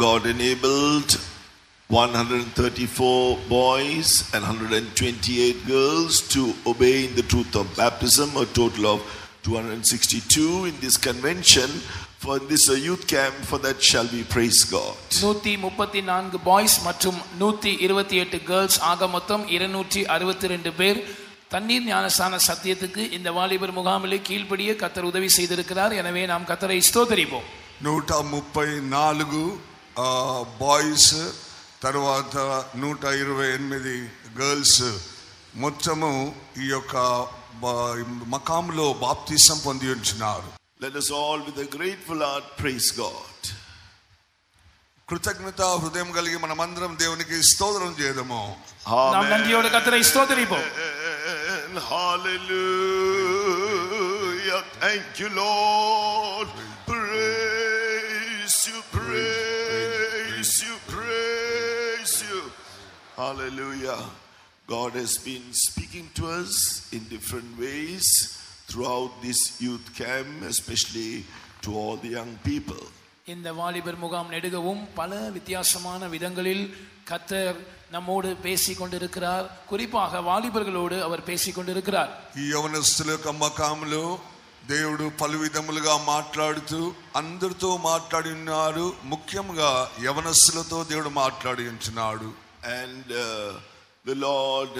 God enabled 134 boys and 128 girls to obey in the truth of baptism, a total of 262 in this convention. For this youth camp, for that shall we praise God. 134 boys மற்றும் 128 girls ஆக மொத்தம் 262 பேர் தண்ணீர் ஞானஸ்நான சத்தியத்துக்கு இந்த வாலிபர் முகாமிலே கீழ்ப்படிய கர்த்தர் உதவி செய்திருக்கிறார். எனவே நாம் கர்த்தரை ஸ்தோத்திரிப்போம். 134 బాయ్స్ తర్వాత 128 గర్ల్స్ మొత్తము ఈ యొక్క మకాంలో బాప్తిసం పొంది ఉన్నారు. Let us all with a grateful heart praise God. కృతజ్ఞత హృదయం కలిగి మనమందరం దేవునికి స్తోత్రం చేద్దాము. நாம் நன்றியோடு கர்த்தரை ஸ்தோத்திரிப்போம். Hallelujah. Thank you, Lord. Praise you, praise you, praise you. Hallelujah. God has been speaking to us in different ways throughout this youth camp, especially to all the young people. இந்த வாலிபர் முகாம் நெடுகவும் பல வித்தியாசமான விதங்களில் கர்த்தர் நம்மோடு பேசிக் கொண்டிருக்கிறார். குறிப்பாக வாலிபர்களோடு அவர் பேசிக் கொண்டிருக்கிறார். ఈ యవనస్తుల మకాంలో దేవుడు పలు విధములుగా మాట్లాడుతూ అందరితో మాట్లాడినారు. ముఖ్యంగా యవనస్తులతో దేవుడు మాట్లాడి ఉంటున్నాడు. And the Lord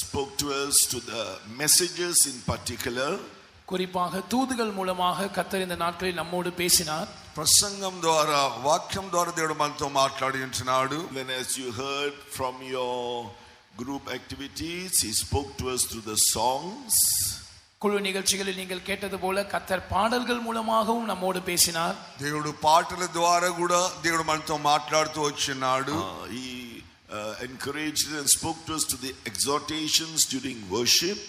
spoke to us to the messages in particular. குறிப்பாக தூதுகள் மூலமாக கர்த்தர் இந்த நாட்களில் நம்மோடு பேசினார். ప్రసంగం ద్వారా వాక్యం ద్వారా దేవుడు మనతో మాట్లాడి ఉంటున్నాడు. Then as you heard from your group activities, he spoke to us through the songs. குழு நிகழ்ச்சிகளில் நீங்கள் கேட்டது போல கர்த்தர் பாடல்கள் மூலமாகவும் நம்மோடு பேசினார். దేవుడు పాటల ద్వారా కూడా దేవుడు మనతో మాట్లాడుతూ వచ్చున్నాడు. He encouraged and spoke to us to the exhortations during worship.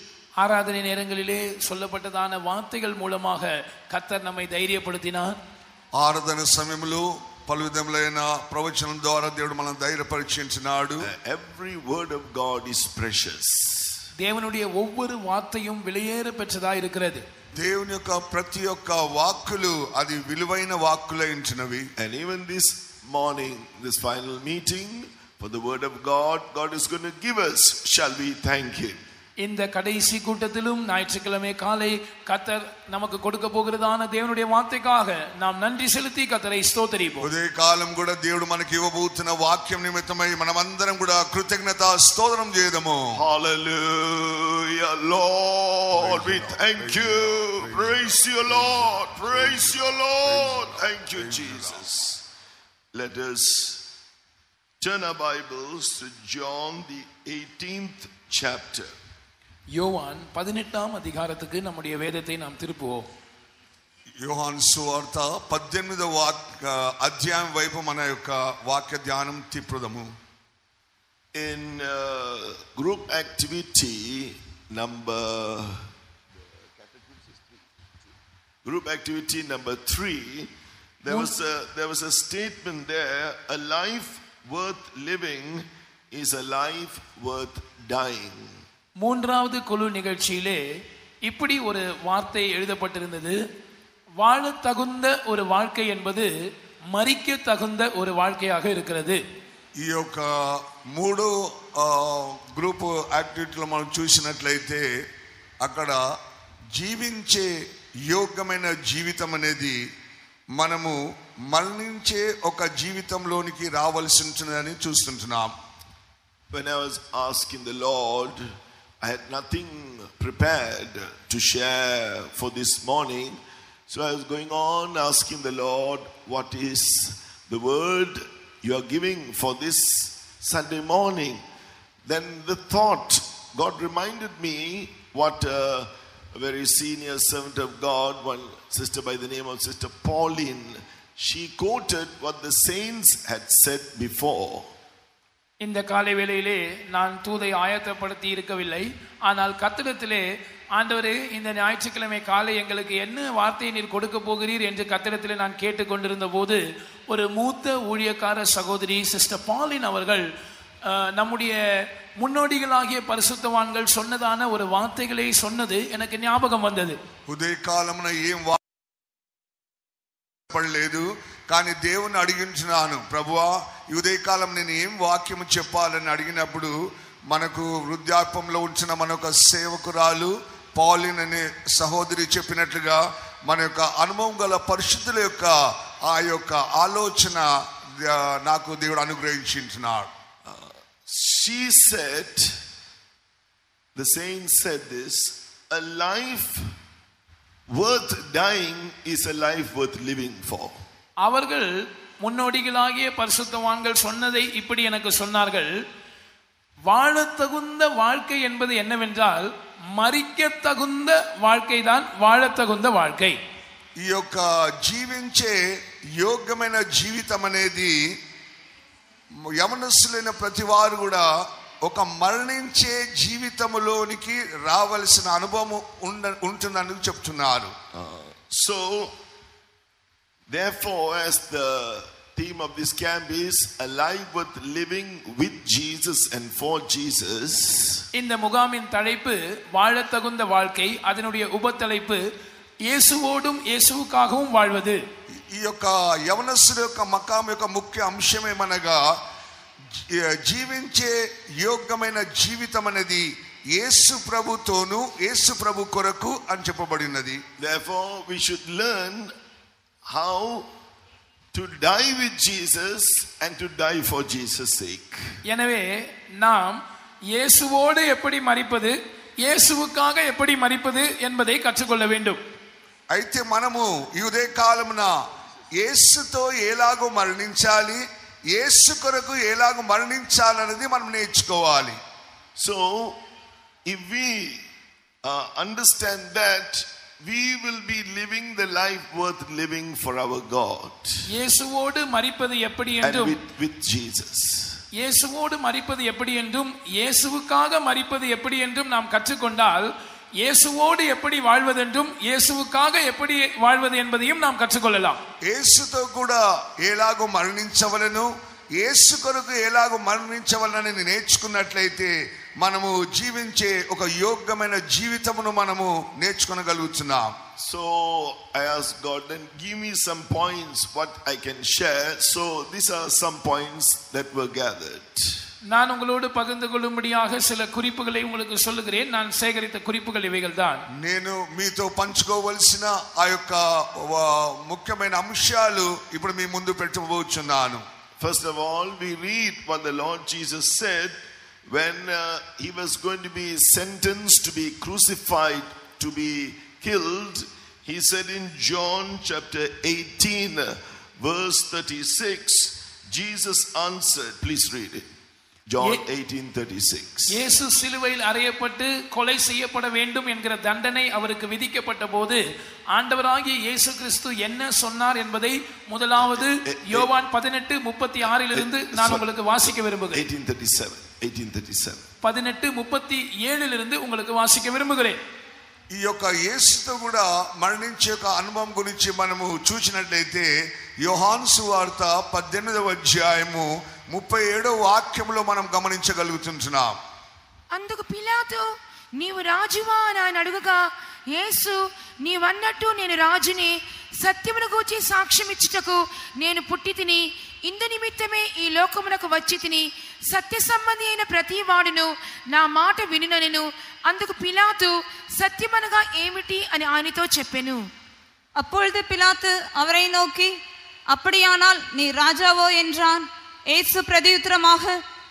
ஆராதனை நேரங்களிலே சொல்லப்பட்டதான வார்த்தைகள் மூலமாக கர்த்தர் நம்மை தைரியப்படுத்தினார். ఆరాధన సమయంలో పలు విధములైన ప్రవచనం ద్వారా దేవుడు మనల్ని ధైర్యపరిచించున్నాడు. Every word of God is precious. தேவனுடைய ஒவ்வொரு வார்த்தையும் விலையேற பெற்றதா இருக்கிறது. దేవుని యొక్క ప్రతి ఒక్క వాక్కులు అది విలువైన వాక్కులై ఉంటున్నవి. And even this morning, this final meeting, for the word of God, God is going to give us. Shall we thank him? இந்த கடைசி கூட்டத்திலும் ஞாயிற்றுக்கிழமை காலை கர்த்தர் நமக்கு கொடுக்க போகிறதான தேவனுடைய வார்த்தைக்காக நாம் நன்றி செலுத்தி கர்த்தரை ஸ்தோத்திரிப்போம். ఉదయ కాలం కూడా దేవుడు మనకి ఇవ్వబోతున్న వాక్యం నిమిత్తమై మనమందరం కూడా కృతజ్ఞత స్తోత్రం చేద్దాము. Hallelujah, Lord, we thank you. Praise you, Lord. Praise you, Lord. Thank you, Jesus. Let us turn our Bibles to John the 18th chapter. யோவான் 18ஆம் அதிகாரத்துக்கு நம்முடைய வேதத்தை நாம் திருப்புவோம். యోహాను సువార్త 18వ అధ్యాయం వైపు మన యొక్క వాక్య ధ్యానం తిప్పుదాము. In group activity number 3, there was a statement there: a life worth living is a life worth dying. மூன்றாவது குழு நிகழ்ச்சியிலே இப்படி ஒரு வார்த்தை எழுதப்பட்டிருந்தது: வாழ தகுந்த ஒரு வாழ்க்கை என்பது மரிக்க தகுந்த ஒரு வாழ்க்கையாக இருக்கிறது. ఈ యొక్క మూడో గ్రూప్ యాక్టివిటీలో మనం చూసినట్లయితే అక్కడ జీవించే యోగ్యమైన జీవితం అనేది మనము మరణించే ఒక జీవితంలోనికి రావాల్సి ఉంటుందని చూస్తుంటున్నాం. When I was asking the Lord, I had nothing prepared to share for this morning, so I was going on asking the Lord, what is the word you are giving for this Sunday morning? Then the thought, God reminded me what a very senior servant of God, one sister by the name of Sister Pauline, she quoted what the saints had said before. இந்த காலை வேளையிலே நான் தூதை ஆயத்தப்படுத்தி இருக்கவில்லை. ஆனால் கர்த்தரிடத்திலே, ஆண்டவரே, இந்த ஞாயிற்றுக்கிழமை காலை எங்களுக்கு என்ன வார்த்தையை நீர் கொடுக்க போகிறீர் என்று கர்த்தரிடத்திலே நான் கேட்டுக்கொண்டிருந்த போது ஒரு மூத்த ஊழியக்கார சகோதரி சிஸ்டர் பாலின் அவர்கள் நம்முடைய முன்னோடிகளாகிய பரிசுத்தவான்கள் சொன்னதான ஒரு வார்த்தைகளை சொன்னது எனக்கு ஞாபகம் வந்தது. ఉదయ కాలమున ఏం పడలేదు. కానీ దేవుని అడిగించున్నాను, ప్రభువా ఈ ఉదయకాలం నేను ఏం వాక్యం చెప్పాలని అడిగినప్పుడు మనకు వృద్ధాప్యంలో ఉంచిన మన యొక్క సేవకురాలు పాలిన్ అనే సహోదరి చెప్పినట్లుగా మన యొక్క అనుభవం గల పరిశుద్ధుల యొక్క ఆ యొక్క ఆలోచన నాకు దేవుడు అనుగ్రహించున్నాడు. She said, the saint said this, a life worth dying is a life worth living for. அவர்கள் முன்னோடிகளாகிய பரிசுத்தவான்கள் சொன்னதை இப்படி எனக்கு சொன்னார்கள். வாழத் தகுந்த வாழ்க்கை என்பது என்னவென்றால் మరిక తగుంద வாழ்க்கைதான் వాழத் తగుంద வாழ்க்கை. ఈ యొక్క జీవించే యోగ్యమైన జీవితం అనేది యవనస్తులైన ప్రతి వారు కూడా ఒక మరణించే జీవితంలోనికి రావాల్సిన అనుభవం ఉంటుందని చెప్తున్నారు. So therefore, as the theme of this camp is a life worth living with Jesus and for Jesus, இந்த முகாமின் தலைப்பு வாழத் தகுந்த வாழ்க்கை. அதனுடைய உபத்தலைப்பு இயேசுவோடும் இயேசுவுக்காகவும் வாழ்வது. ఈ యొక్క యవనస్తుల యొక్క మకాం యొక్క ముఖ్య అంశం ఏమనగా జీవించే యోగ్యమైన జీవితం అనేది యేసు ప్రభుతోను యేసు ప్రభు కొరకు అని చెప్పబడినది. Therefore we should learn how to die with Jesus and to die for Jesus' sake. எனவே நாம் இயேசுவோடு எப்படி மரிப்பது, இயேசுவுக்காக எப்படி மரிப்பது என்பதை கற்றுக்கொள்ள வேண்டும். అయితే మనము ఈ ఉదయ కాలమున యేసుతో ఎలాగో మరణించాలి, యేసు కొరకు ఎలాగో మరణించాలనేది మనం నేర్చుకోవాలి. So if we understand that, we will be living the life worth living for our God. இயேசுவோடு மரிப்பது எப்படி என்றும், with Jesus. இயேசுவோடு மரிப்பது எப்படி என்றும் இயேசுவுக்காக மரிப்பது எப்படி என்றும் நாம் கற்றுக்கொண்டால் இயேசுவோடு எப்படி வாழ்வதென்றும் இயேசுவுக்காக எப்படி வாழ்வது என்பதையும் நாம் கற்றுக்கொள்ளலாம். యేసుతో కూడా ఎలాగో మరణించవలెను, యేసు కొరకు ఎలాగో మరణించవలనని నేర్చుకున్నట్లయితే మనము జీవించే ఒక యోగ్యమైన జీవితమును మనము నేర్చుకోగలుగుతున్నాం. So I asked God, then give me some points what I can share. So these are some points that were gathered. நான் உங்களோடு பகிர்ந்து கொள்ளும்படியாக சில குறிப்புகளை உங்களுக்கு சொல்லுகிறேன். நான் சேகரித்த குறிப்புகள் இவைகள்தான். నేను మీతో పంచుకోవాల్సిన ఆ యొక్క ముఖ్యమైన అంశాలు ఇప్పుడు మీ ముందు పెట్టబోతున్నాను. First of all, we read what the Lord Jesus said when he was going to be sentenced to be crucified, to be killed. He said in John chapter 18 verse 36, Jesus answered, please read it. John 18:36. இயேசு சிலுவையில் அறையப்பட்டு கொலை செய்யப்பட வேண்டும் என்கிற தண்டனை அவருக்கு விதிக்கப்பட்ட போது ஆண்டவராகிய இயேசு கிறிஸ்து என்ன சொன்னார் என்பதை முதலாவது யோவான் 18:36 இலிருந்து நான் உங்களுக்கு வாசிக்க விரும்புகிறேன். 18:37 18:37 இலிருந்து உங்களுக்கு வாசிக்க விரும்புகிறேன். ఈ యొక్క యేసుతో కూడా మరణించే యొక్క అనుభవం గురించి మనము చూసినట్లయితే యోహాను సువార్త 18వ అధ్యాయము 37వ వాక్యములో మనం గమనించగలుగుతున్నాం. అందుకు పిలాతు నీవు రాజువా అని ఆయన అడుగగా యేసు నీవన్నట్టు నేను రాజుని, సత్యమును గూర్చి సాక్ష్యం ఇచ్చుటకు నేను పుట్టి తిని, ఇందు నిమిత్తమే ఈ లోకమునకు వచ్చి తిని, సత్య సంబంధి అయిన ప్రతి వాడును నా మాట వినుననెను. అందుకు పిలాతు సత్యమనగా ఏమిటి అని ఆయనతో చెప్పెను. அப்பொழுது பிலாத்து அவரை நோக்கி, அப்படியானால் நீ ராஜாவோ என்றான். இயேசு பிரதியுத்தரமாக,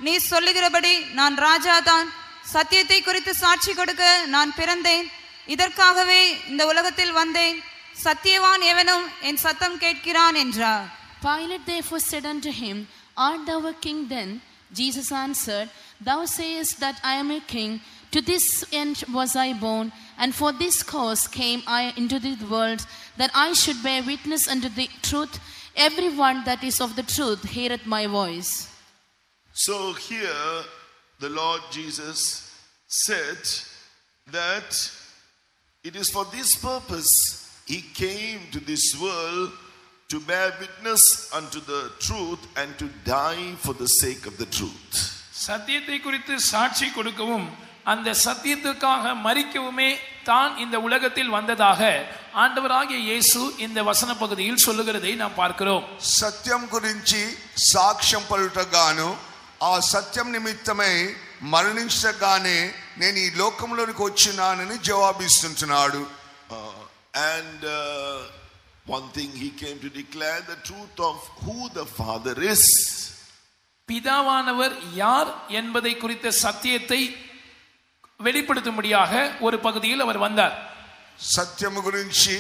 நீ சொல்லுகிறபடி நான் ராஜாதான். சத்தியத்தை குறித்து சாட்சி கொடுக்க நான் பிறந்தேன், இதற்காகவே இந்த உலகத்தில் வந்தேன். சத்தியவான் எவனும் என் சத்தம் கேட்கிறான் என்றார். Pilate therefore said unto him, Art thou a king then? Jesus answered, Thou sayest that I am a king. To this end was I born, and for this cause came I into the world, that I should bear witness unto the truth. Everyone that is of the truth heareth my voice. So here the Lord Jesus said that it is for this purpose he came to this world, to bear witness unto the truth and to die for the sake of the truth. சத்தியத்தை குறித்து சாட்சி கொடுக்கவும் அந்த சத்தியத்துக்காக மரிக்கவுமே தான் இந்த உலகத்தில் வந்ததாக ஆண்டவராகிய இயேசு இந்த வசன பகுதியில் சொல்லுகிறதை நாம் பார்க்கிறோம். సత్యం గురించి సాక్ష్యం పలుటగాను ఆ సత్యం నిమిత్తమై మరణించగానే నేను ఈ లోకంలోనికి వచ్చినానని జవాబిస్తున్నాడు. And one thing, he came to declare the truth of who the Father is. பிதாவானவர் யார் என்பதை குறித்த சத்தியத்தை வெளிப்படுத்தும்படியாக ஒரு பகுதியில் அவர் வந்தார். సత్యము గురించి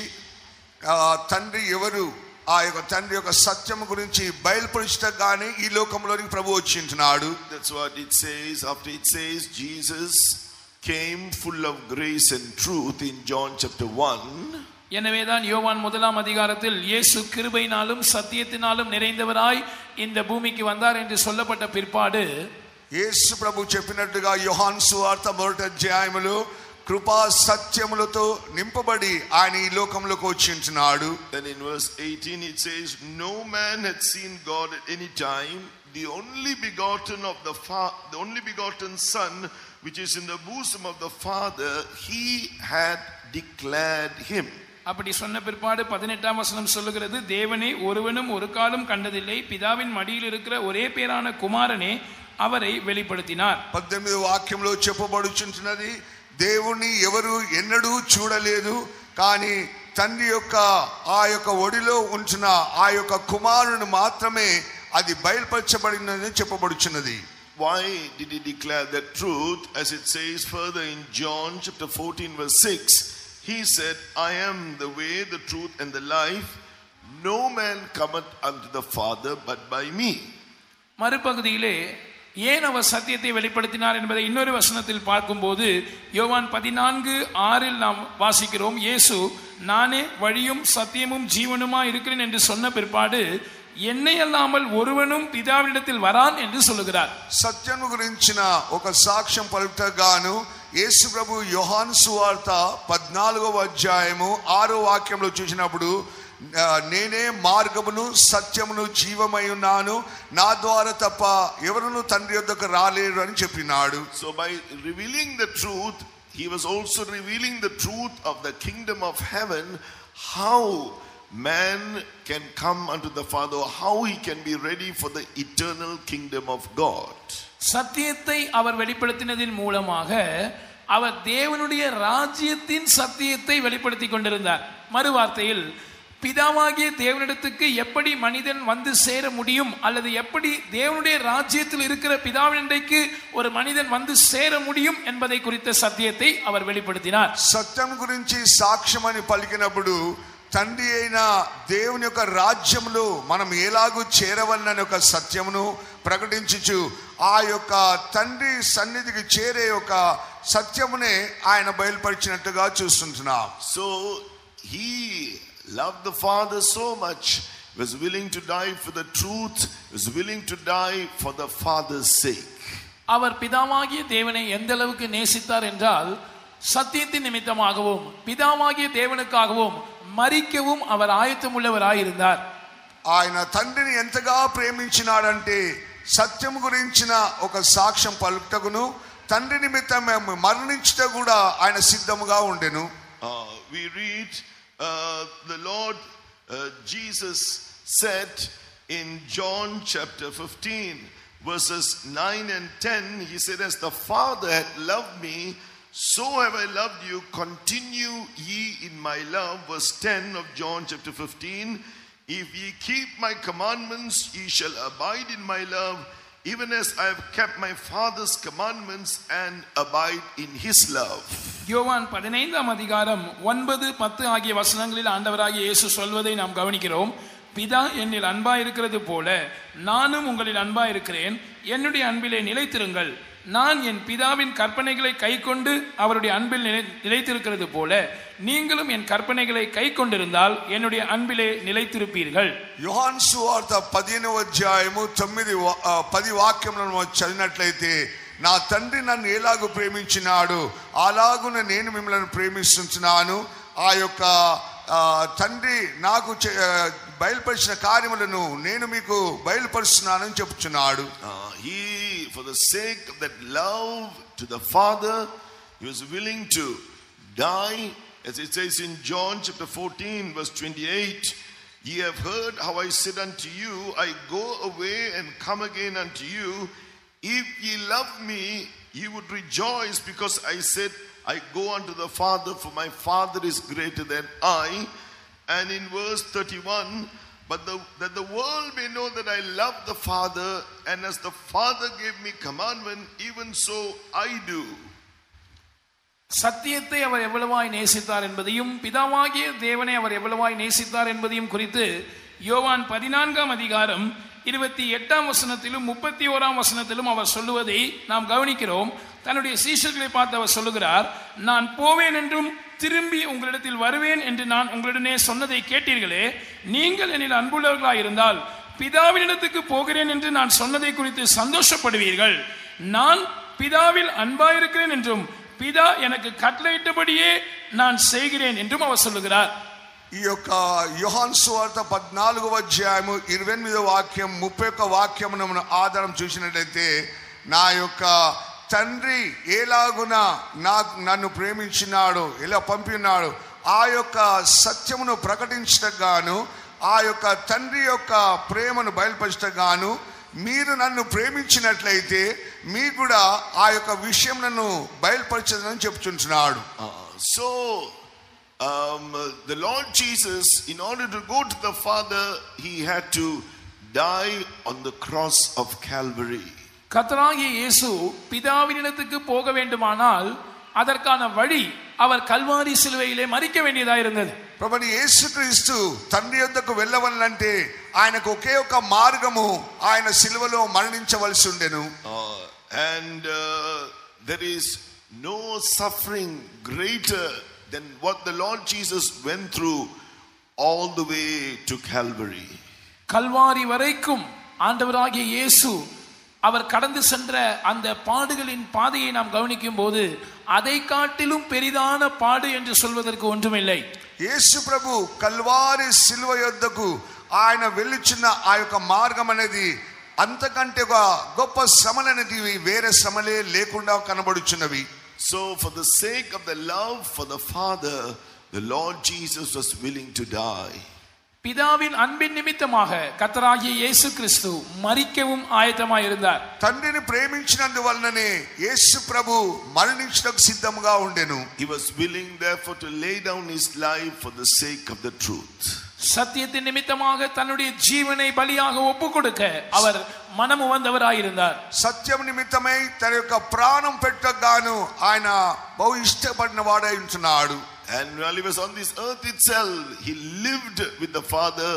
తండ్రి ఎవరు, ఆ యొక్క తండ్రి యొక్క సత్యము గురించి బయలుపరచగానే ఈ లోకంలోనికి ప్రభు వచ్చింటున్నాడు. That's what it says. After it says Jesus came full of grace and truth in John chapter 1. எனவேதான் யோவான் 1ஆம் அதிகாரத்தில் இயேசு கிருபையினாலும் சத்தியத்தினாலும் நிறைந்தவராய் இந்த பூமிக்கு வந்தார் என்று சொல்லப்பட்ட பிற்பாடு యేసు ప్రభు చెప్పినట్టుగా యోహాను సువార్త 1వ అధ్యాయములో కృపా సత్యములతో నింపబడి ఆయన ఈ లోకంలోకి వచ్చింటున్నాడు. Then in verse 18 it says, no man had seen God at any time, the only begotten Son which is in the bosom of the Father, he had declared him. அப்படி சொன்ன பிற்பாடு 18ஆம் வசனம் சொல்லுகிறது, தேவனை ஒருவனும் ஒரு காலம் கண்டதில்லை, பிதாவின் மடியில் இருக்கிற ஒரே பேரான குமாரனே அவரை வெளிப்படுத்தினார். 18వ వాక్యంలో చెప్పబడుచున్నది, దేవుని ఎవరు ఎన్నడూ చూడలేదు, కానీ తండ్రి యొక్క ఆ యొక్క ఒడిలో ఉంచిన ఆ యొక్క కుమారుని మాత్రమే అది బయలుపరచబడినదని చెప్పబడుచున్నది. Why did he declare that truth? As it says further in John chapter 14 verse 6, he said, I am the way, the truth and the life. No man cometh unto the Father but by me. மறுபகுதியிலே ஏன் அவர் சத்தியத்தை வெளிப்படுத்தினார் என்பதை இன்னொரு வசனத்தில் பார்க்கும்போது யோவான் 14:6 நாம் வாசிக்கிறோம், இயேசு நானே வழியும் சத்தியமும் ஜீவனுமாய் இருக்கிறேன் என்று சொன்ன பிற்பாடு என்னை அல்லாமல் ஒருவனும் பிதாவினிடத்தில் வரான் என்று சொல்லுகிறார். సత్యము గురించిన ఒక సాక్ష్యం పలుకుటగాను యేసు ప్రభు యోహాను సువార్త 14వ అధ్యాయము 6వ వాక్యంలో చూసినప్పుడు నేనే మార్గమును సత్యమును జీవమై ఉన్నాను, నా ద్వారా తప్ప ఎవరును తండ్రి యొద్దకు రాలేరు అని చెప్పినాడు. So by revealing the truth, he was also revealing the truth of the kingdom of heaven, how man can come unto the Father, how he can be ready for the eternal kingdom of God. சத்தியத்தை அவர் வெளிப்படுத்தினதின் மூலமாக அவர் தேவனுடைய ராஜ்யத்தின் சத்தியத்தை வெளிப்படுத்தி கொண்டிருந்தார். மறுவார்த்தையில் பிதாவாகிய தேவனிடத்துக்கு எப்படி மனிதன் வந்து சேர முடியும், அல்லது எப்படி தேவனுடைய ராஜ்யத்தில் இருக்கிற பிதாவினிடைக்கு ஒரு மனிதன் வந்து சேர முடியும் என்பதை குறித்த சத்தியத்தை அவர் வெளிப்படுத்தினார். సత్యం గురించి సాక్ష్యం అని పలికినప్పుడు తండ్రి అయిన దేవుని యొక్క రాజ్యంలో మనం ఎలాగూ చేరవలనని ఒక సత్యమును ప్రకటించుచు ఆ యొక్క తండ్రి సన్నిధికి చేరే ఒక సత్యమునే ఆయన బయలుపరిచినట్టుగా చూస్తుంటున్నాం. So he loved the Father so much, was willing to die for the truth, was willing to die for the Father's sake. அவர் பிதாவாகிய தேவனை எந்த அளவுக்கு நேசித்தார் என்றால் சத்தியத்தின் நிமித்தமாகவும் பிதாவாகிய தேவனுக்காகவும் மரிக்கவும் அவர் ஆயத்தமுள்ளவராயிருந்தார். ఆయన తండ్రిని ఎంతగా ప్రేమించినాడంటే సత్యం గురించిన ఒక సాక్ష్యం పలుకుటకును తండ్రి నిమిత్తం మరణించుట కూడా ఆయన సిద్ధముగా ఉండెను. We read the Lord Jesus said in John chapter 15 verses 9 and 10, he said, as the Father had loved me, so have I loved you, continue ye in my love. Verse 10 of John chapter 15, if ye keep my commandments, ye shall abide in my love, even as I have kept my Father's commandments and abide in his love. யோவான் 15ஆம் அதிகாரம் 9-10 ஆகிய வசனங்களில் ஆண்டவராகிய இயேசு சொல்வதை நாம் கவனிக்கிறோம். பிதா என்னில் அன்பாயிருக்கிறது போல நானும் உங்களில் அன்பாயிருக்கிறேன், என்னுடைய அன்பிலே நிலைத்திருங்கள். நான் என் பிதாவின் கற்பனைகளை கைக்கொண்டு அவருடைய அன்பில் நிலைத்திருக்கிறது போல நீங்களும் என் கற்பனைகளை கைக்கொண்டிருந்தால் என்னுடைய அன்பிலே நிலைத்திருப்பீர்கள். యోహాను సువార్త 15వ అధ్యాయము 9-10 వాక్యములను చదివినట్లయితే, నా తండ్రి నన్ను ఎలాగూ ప్రేమించినాడు అలాగున నేను మిమ్మల్ని ప్రేమిస్తున్నాను, ఆ యొక్క తండ్రి నాకు బయలుపరిచిన కార్యములను నేను మీకు బయలుపరుస్తున్నానని చెప్తున్నాడు. He, for the sake of that love to the Father, he was willing to die as it says in John chapter 14 verse 28, ye have heard how I said unto you, I go away and come again unto you. If ye love me, ye would rejoice, because I said, I go unto the Father, for my Father is greater than I. And in verse 31, but that the world may know that I love the Father, and as the Father gave me commandment, even so I do. சத்தியத்தை அவர் எவ்வளவாய் நேசித்தார் என்பதையும் பிதாவாகிய தேவனை அவர் எவ்வளவாய் நேசித்தார் என்பதையும் குறித்து யோவான் 14ஆம் அதிகாரம் 28ஆம் வசனத்திலும் 31ஆம் வசனத்திலும் அவர் சொல்லுவதை நாம் கவனிக்கிறோம். தன்னுடைய சீஷர்களை பார்த்து அவர் சொல்லுகிறார், நான் போவேன் என்றும் திரும்பி உங்களிடத்தில் வருவேன் என்று நான் உங்களிடனே சொன்னதை கேட்டீர்களே. நீங்கள் என்னில் அன்புள்ளவர்களாய் இருந்தால் பிதாவினிடத்துக்கு போகிறேன் என்று நான் சொன்னதை குறித்து சந்தோஷப்படுவீர்கள். நான் பிதாவில் அன்பாயிருக்கிறேன் என்றும் பிதா எனக்கு கட்டளையிட்டபடியே நான் செய்கிறேன் என்றும் அவர் சொல்லுகிறார். ఈ యొక్క యోహాను సువార్త 14వ అధ్యాయము 28వ వాక్యం 31వ వాక్యమును మనం ఆధారం చూసినట్లయితే, నా యొక్క తండ్రి ఎలాగున నన్ను ప్రేమించినాడు, ఎలా పంపినాడు, ఆ యొక్క సత్యమును ప్రకటించటకు గాను, ఆ యొక్క తండ్రి యొక్క ప్రేమను బయలుపరచటకు గాను మీరు నన్ను ప్రేమించినట్లయితే మీకు కూడా ఆ యొక్క విషయం నన్ను బయలుపరచదని చెప్తున్నాడు. So the Lord Jesus, in order to go to the Father, he had to die on the cross of Calvary. கர்த்தராகிய இயேசு பிதாவினிடத்துக்கு போக வேண்டுமானால் அதற்கான வழி அவர் கல்வாரி சிலுவையிலே மரிக்க வேண்டியதாக இருந்தது. ప్రభుని యేసుక్రీస్తు తండ్రి యొద్దకు వెళ్ళవలనంటే ఆయనకు ఒకే ఒక మార్గము, ఆయన సిలువలో మరణించవలసి ఉండెను. And there is no suffering greater than what the Lord Jesus went through all the way to Calvary. Kalvari வரைக்கும் ஆண்டவராகிய இயேசு அவர் கடந்து சென்ற அந்த பாடுகளின் பாதையை நாம் கவனிக்கும் போது அதை காட்டிலும் பெரிதான பாடு என்று சொல்வதற்கு ஒன்றுமில்லை. యేసు ప్రభు కల్వారి సిలువ యొద్దకు ఆయన వెళ్ళిచున్న ఆ యొక్క మార్గం అనేది అంతకంటే ఒక గొప్ప శ్రమలనేటివి వేరే శ్రమలే లేకుండా కనబడుచున్నవి. So for the sake of the love for the Father, the Lord Jesus was willing to die. பிதாவின் அன்பின் நிமித்தமாக கர்த்தராகிய இயேசு கிறிஸ்து மரிக்கவும் ஆயத்தமாய் இருந்தார். తండ్రిని ప్రేమించినందువల్లనే యేసు ప్రభు మరణించడానికి సిద్ధంగా ఉండెను. He was willing therefore to lay down his life for the sake of the truth. சத்தியத்தின் நிமித்தமாக தன்னுடைய ஜீவனை பலியாக ஒப்புக்கொடுக்க அவர் மனமு வந்தவராய் இருந்தார். సత్యం నిమిత్తమై తన యొక్క ప్రాణం పెట్టగాను ఆయన బహు ఇష్టపడిన వాడై ఉంటున్నాడు. And while he was on this earth itself, he lived with the Father,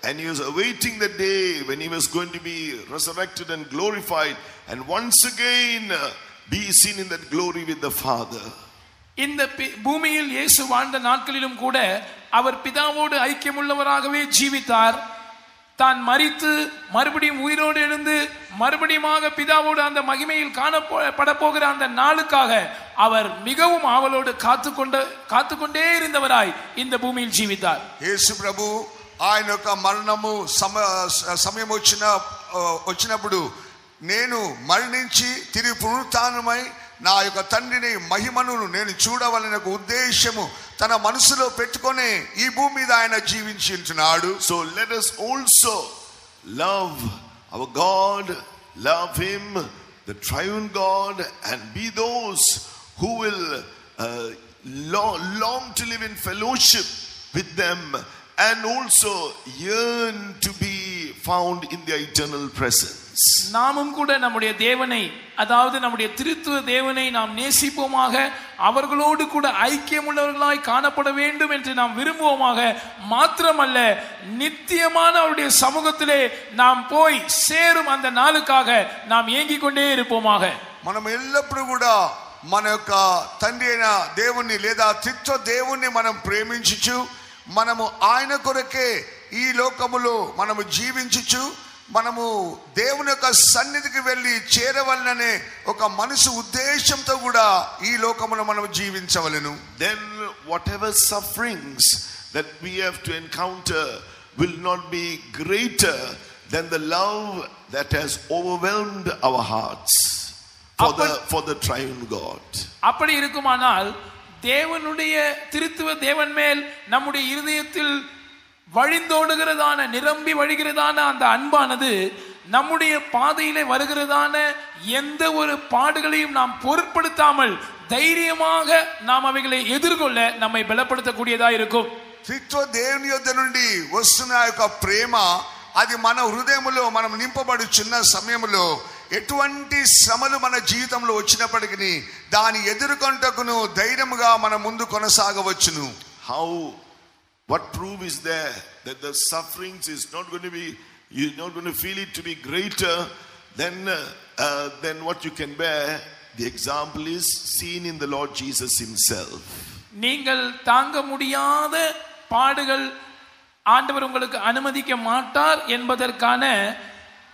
and he was awaiting the day when he was going to be resurrected and glorified, and once again be seen in that glory with the Father. இந்த பூமியில் இயேசு வாழ்ந்த நாட்களிலும் கூட அவர் பிதாவோடு ஐக்கியமுள்ளவராகவே ஜீவித்தார். தான் மரித்து மறுபடியும் உயிரோடு எழுந்து மறுபடியுமாக பிதாவோடு அந்த மகிமையில் காணப்பட போகிற அந்த நாளுக்காக அவர் மிகவும் ஆவலோடு காத்துக்கொண்டே இருந்தவராய் இந்த பூமியில் ஜீவித்தார். యేసు ప్రభు ఆయన యొక్క మరణము సమయం వచ్చినప్పుడు నేను మరణించి తిరిగి పునరుత్థానమై నా యొక్క తండ్రిని మహిమను నేను చూడవలన ఉద్దేశము తన మనసులో పెట్టుకొని ఈ భూమి మీద ఆయన జీవించున్నాడు. So let us also love our God, love him, the triune God, and be those who will long to live in fellowship with them, and also yearn to be found in their eternal presence. நாமும் கூட நம்முடைய தேவனை, அதாவது நம்முடைய திருத்துவ தேவனை நாம் நேசிப்போமாக, அவர்களோடு கூட ஐக்கியமுள்ளவர்களாய் காணப்பட வேண்டும் என்று நாம் விரும்புவோமாக. மாத்திரமல்ல, நித்தியமான அவருடைய சமூகத்திலே நாம் போய் சேரும் அந்த நாளுக்காக நாம் ஏங்கிக் கொண்டே இருப்போமாக. మనం ఎల్లప్పుడూ కూడా మన యొక్క తండ్రి అయిన దేవుణ్ణి లేదా త్రిత్వ దేవుణ్ణి మనం ప్రేమించుచు మనము ఆయన కొరకే ఈ లోకములో మనము జీవించుచు మనము దేవుని యొక్క సన్నిధికి వెళ్ళి చేరవలననే ఒక మనసు ఉద్దేశంతో కూడా ఈ లోకములో మనం జీవించవలెను. Then whatever sufferings that we have to encounter will not be greater than the love that has overwhelmed our hearts for the triune God. அப்படி இருக்குமானால் தேவனுடைய திருத்துவ தேவன் மேல் நம்முடைய இருதயத்தில் வழிந்தோடுகிறதான நிரம்பி வழிகிறதான அந்த அன்பானது நம்முடைய பாதையிலே வருகிறதான எந்த ஒரு பாடுகளையும் நாம் பொருட்படுத்தாமல் தைரியமாக நாம் அவைகளை எதிர்கொள்ள நம்மை பலப்படுத்தக்கூடியதா இருக்கும். త్రిత్వ దేవుని యొద్ద నుండి వస్తున్న యొక్క ప్రేమ అది మన హృదయములో మనం నింపబడుచున్న సమయంలో ఎటువంటి శ్రమలు మన జీవితంలో వచ్చినప్పటికీ దాని ఎదుర్కొంటకును ధైర్యముగా మన ముందు కొనసాగవచ్చును. What proof is there that the sufferings is not going to be, you're not going to feel it to be greater than what you can bear? The example is seen in the Lord Jesus himself. நீங்கள் தாங்க முடியாத பாடுகள் ஆண்டவர் உங்களுக்கு அனுமதிக்க மாட்டார் என்பதற்கான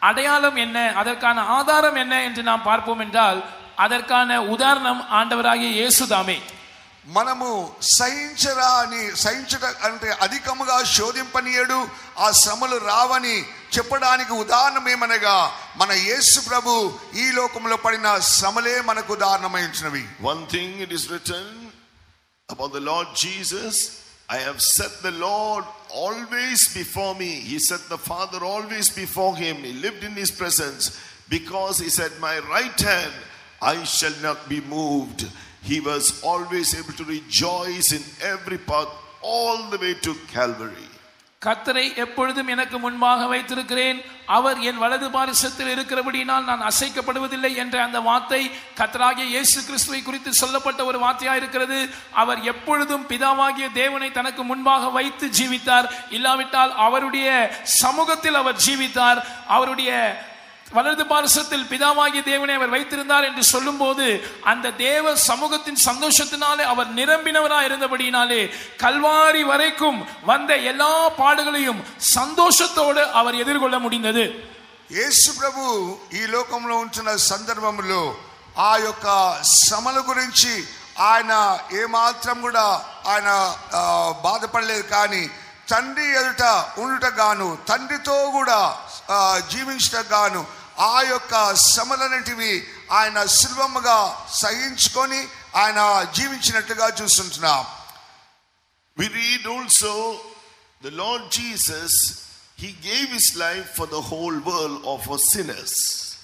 அடையாளம் என்ன, அதற்கான ஆதாரம் என்ன என்று நாம் பார்ப்போம் என்றால் அதற்கான உதாரணம் ஆண்டவராகிய இயேசுதாமே. మనము సహించట అంటే అధికముగా శోధింపనీయడు, ఆ శ్రమలు రావని చెప్పడానికి ఉదాహరణ ఏమనగా మన యేసు ప్రభు ఈ లోకంలో పడిన శ్రమలే మనకు ఉదాహరణమైనవి. One thing it is written about the Lord Jesus, I have set the Lord always before me. He set the Father always before him. He lived in his presence because he said, my right hand I shall not be moved. He was always able to rejoice in every path all the way to Calvary. கர்த்தரை எப்பொழுதும் எனக்கு முன்பாக வைத்திருக்கிறேன், அவர் என் வலது பாரிசத்தில் இருக்கிறபடியினால் நான் அசைக்கப்படுவதில்லை என்ற அந்த வார்த்தை கர்த்தராகிய இயேசு கிறிஸ்துவை குறித்து சொல்லப்பட்ட ஒரு வார்த்தையாக இருக்கிறது. அவர் எப்பொழுதும் பிதாவாகிய தேவனை தனக்கு முன்பாக வைத்து ஜீவித்தார், இல்லாவிட்டால் அவருடைய சமூகத்தில் அவர் ஜீவித்தார். அவருடைய வலது பாரிசத்தில் பிதாவாகிய தேவனை அவர் வைத்திருந்தார் என்று சொல்லும் போது அந்த தேவ சமூகத்தின் சந்தோஷத்தினாலே அவர் நிரம்பினவராய் இருந்தபடியினாலே கல்வாரி வரைக்கும் வந்த எல்லா பாடுகளையும் சந்தோஷத்தோடு அவர் எதிர்கொள்ள முடிந்தது. యేసు ప్రభు ఈ లోకంలో ఉంటున్న సందర్భంలో ఆ యొక్క శ్రమల గురించి ఆయన ఏమాత్రం కూడా ఆయన బాధపడలేదు. కానీ తండ్రి ఎదుట ఉండుట గాను తండ్రితో కూడా జీవించట గాను ఆ యొక్క శ్రమలన్నిటివి ఆయన సులభముగా సహించుకొని ఆయన జీవించినట్లుగా చూస్తుంటున్నాం. We read also the Lord Jesus, he gave his life for the whole world or for sinners.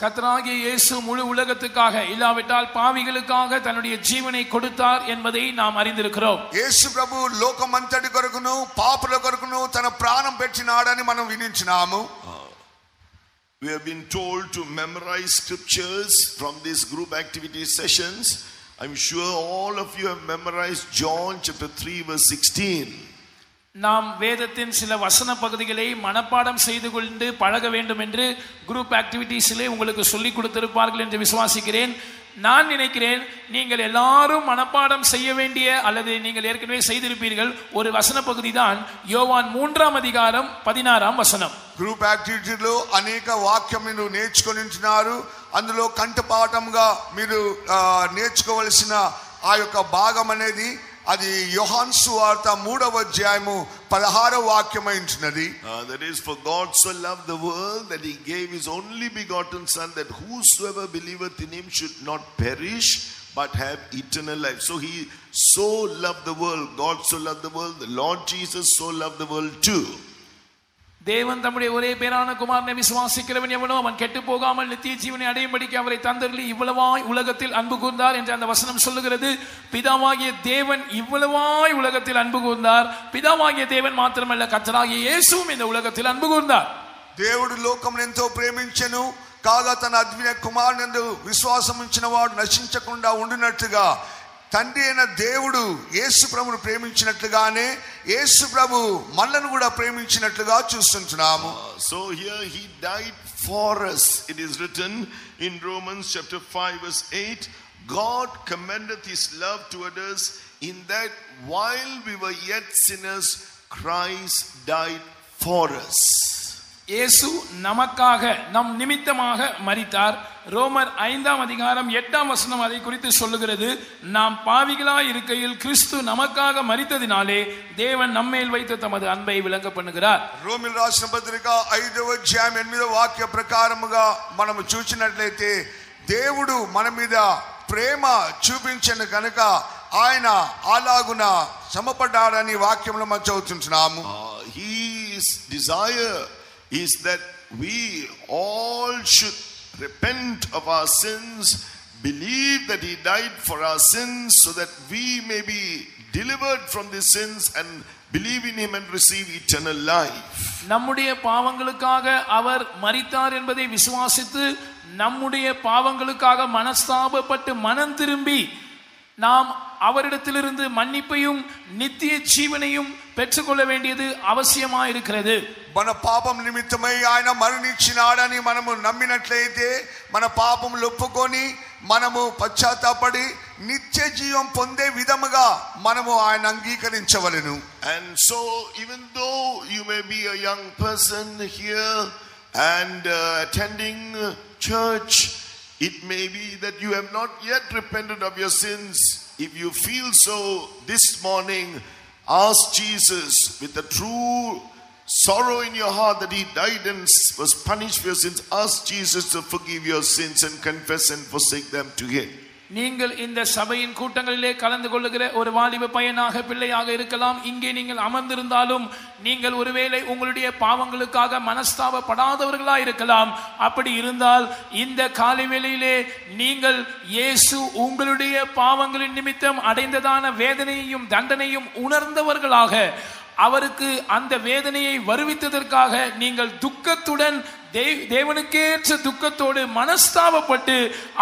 கர்த்தராகிய இயேசு முழு உலகத்துக்காக இல்லாவிட்டால் பாவிகளுக்காக தன்னுடைய ஜீவனை கொடுத்தார் என்பதை நாம் அறிந்திருக்கிறோம். యేసు ప్రభు లోకమంతటి కొరకును పాపుల కొరకును తన ప్రాణం పెట్టినాడని మనం వినించినాము. We have been told to memorize scriptures from these group activity sessions. I'm sure all of you have memorized John chapter 3 verse 16. நாம் வேதத்தின் சில வசன பகுதிகளை மனப்பாடம் செய்து கொண்டு பழக வேண்டும் என்று குரூப் ஆக்டிவிட்டீஸிலே உங்களுக்கு சொல்லிக் கொடுத்திருப்பார்கள் என்று விசுவாசிக்கிறேன். நான் நினைக்கிறேன் நீங்கள் எல்லாரும் மனப்பாடம் செய்ய வேண்டிய அல்லது நீங்கள் ஏற்கனவே செய்திருப்பீர்கள் ஒரு வசன பகுதி தான் யோவான் 3ஆம் அதிகாரம் 16ஆம் வசனம். గ్రూప్ యాక్టివిటీలో అనేక వాక్యం మీరు నేర్చుకొని ఉంటున్నారు. అందులో కంఠపాఠంగా మీరు నేర్చుకోవలసిన ఆ యొక్క భాగం అనేది అది యోహాను సువార్త 3వ అధ్యాయము 16వ వాక్యమై ఉంటున్నది. That is, for God so loved the world that he gave his only begotten son, that whosoever believeth in him should not perish but have eternal life. So he so loved the world, God so loved the world, the Lord Jesus so loved the world too. தேவன் தம்முடைய ஒரே பேரான குமாரனை விசுவாசிக்கிறவன் எவனோ அவன் கெட்டு போகாமல் நித்திய ஜீவனை அடையும்படிக்கு அவரை தந்தருளி இவ்வளவாய் உலகத்தில் அன்பு கூர்ந்தார் என்று அந்த வசனம் சொல்லுகிறது. பிதாவாகிய தேவன் இவ்வளவாய் உலகத்தில் அன்பு கூர்ந்தார். பிதாவாகிய தேவன் மாத்திரமல்ல, கர்த்தராகிய இயேசுவும் இந்த உலகத்தில் அன்பு கூர்ந்தார். దేవుడు లోకమును ఎంతో ప్రేమించెను కాగా తన అద్వితీయ కుమారుని విశ్వాసం ఉంచిన వాడు నశించకుండా ఉండినట్లుగా తండ్రి అయిన దేవుడు యేసు ప్రభువును ప్రేమించినట్లుగానే యేసు ప్రభు మనల్ని కూడా ప్రేమించినట్లుగా చూస్తున్నాము. So here he died for us. It is written in Romans chapter 5 verse 8, God commendeth his love toward us in that while we were yet sinners Christ died for us. இயேசு நமக்காக நம் நிமித்தமாக மரித்தார். ரோமர் 5ஆம் அதிகாரம் 8ஆம் வசனம் அதை குறித்து சொல்லுகிறது. நாம் பாவிகளாய் இருக்கையில் கிறிஸ்து நமக்காக மரித்ததினாலே தேவன் நம்மேல் வைத்த தமது அன்பை விளங்க பண்ணுகிறார். రోమిల్ రాసిన పత్రిక 5వ అధ్యాయం 8వ వాక్య ప్రకారముగా మనం చూసినట్లయితే దేవుడు మన మీద ప్రేమ చూపించను కనుక ఆయన అలాగున శ్రమపడ్డాడని వాక్యంలో మనం చదువుతున్నాము. His desire is that we all should repent of our sins, believe that he died for our sins so that we may be delivered from the sins and believe in him and receive eternal life. நம்முடைய பாவங்களுக்காக அவர் மரித்தார் என்பதை விசுவாசித்து நம்முடைய பாவங்களுக்காக மனஸ்தாபப்பட்டு மனம் திரும்பி நாம் அவரிடத்திலிருந்து மன்னிப்பையும் நித்திய ஜீவனையும் பெற்றுக்கொள்ள வேண்டியது அவசியமாக இருக்கிறது. మన పాపం నిమిత్తమై ఆయన మరణించినాడని మనము నమ్మినట్లయితే మన పాపములు ఒప్పుకొని మనము పశ్చాత్తాపడి నిత్య జీవం పొందే విధముగా మనము ఆయన అంగీకరించవలెను. And so even though you may be a young person here and attending church, it may be that you have not yet repented of your sins. If you feel so this morning, ask Jesus with a true sorrow in your heart that he died and was punished for your sins. Ask Jesus to forgive your sins and confess and forsake them to him. நீங்கள் இந்த சபையின் கூட்டங்களிலே கலந்து கொள்ளுகிற ஒரு வாலிப பையனாக பிள்ளையாக இருக்கலாம். இங்கே நீங்கள் அமர்ந்திருந்தாலும் நீங்கள் ஒருவேளை உங்களுடைய பாவங்களுக்காக மனஸ்தாபப்படாதவர்களா இருக்கலாம். அப்படி இருந்தால் இந்த காலை வேளையிலே நீங்கள் இயேசு உங்களுடைய பாவங்களின் நிமித்தம் அடைந்ததான வேதனையையும் தண்டனையும் உணர்ந்தவர்களாக அவருக்கு அந்த வேதனையை வருவித்ததற்காக நீங்கள் துக்கத்துடன் தேவனுக்கேற்ற துக்கத்தோடு மனஸ்தாபப்பட்டு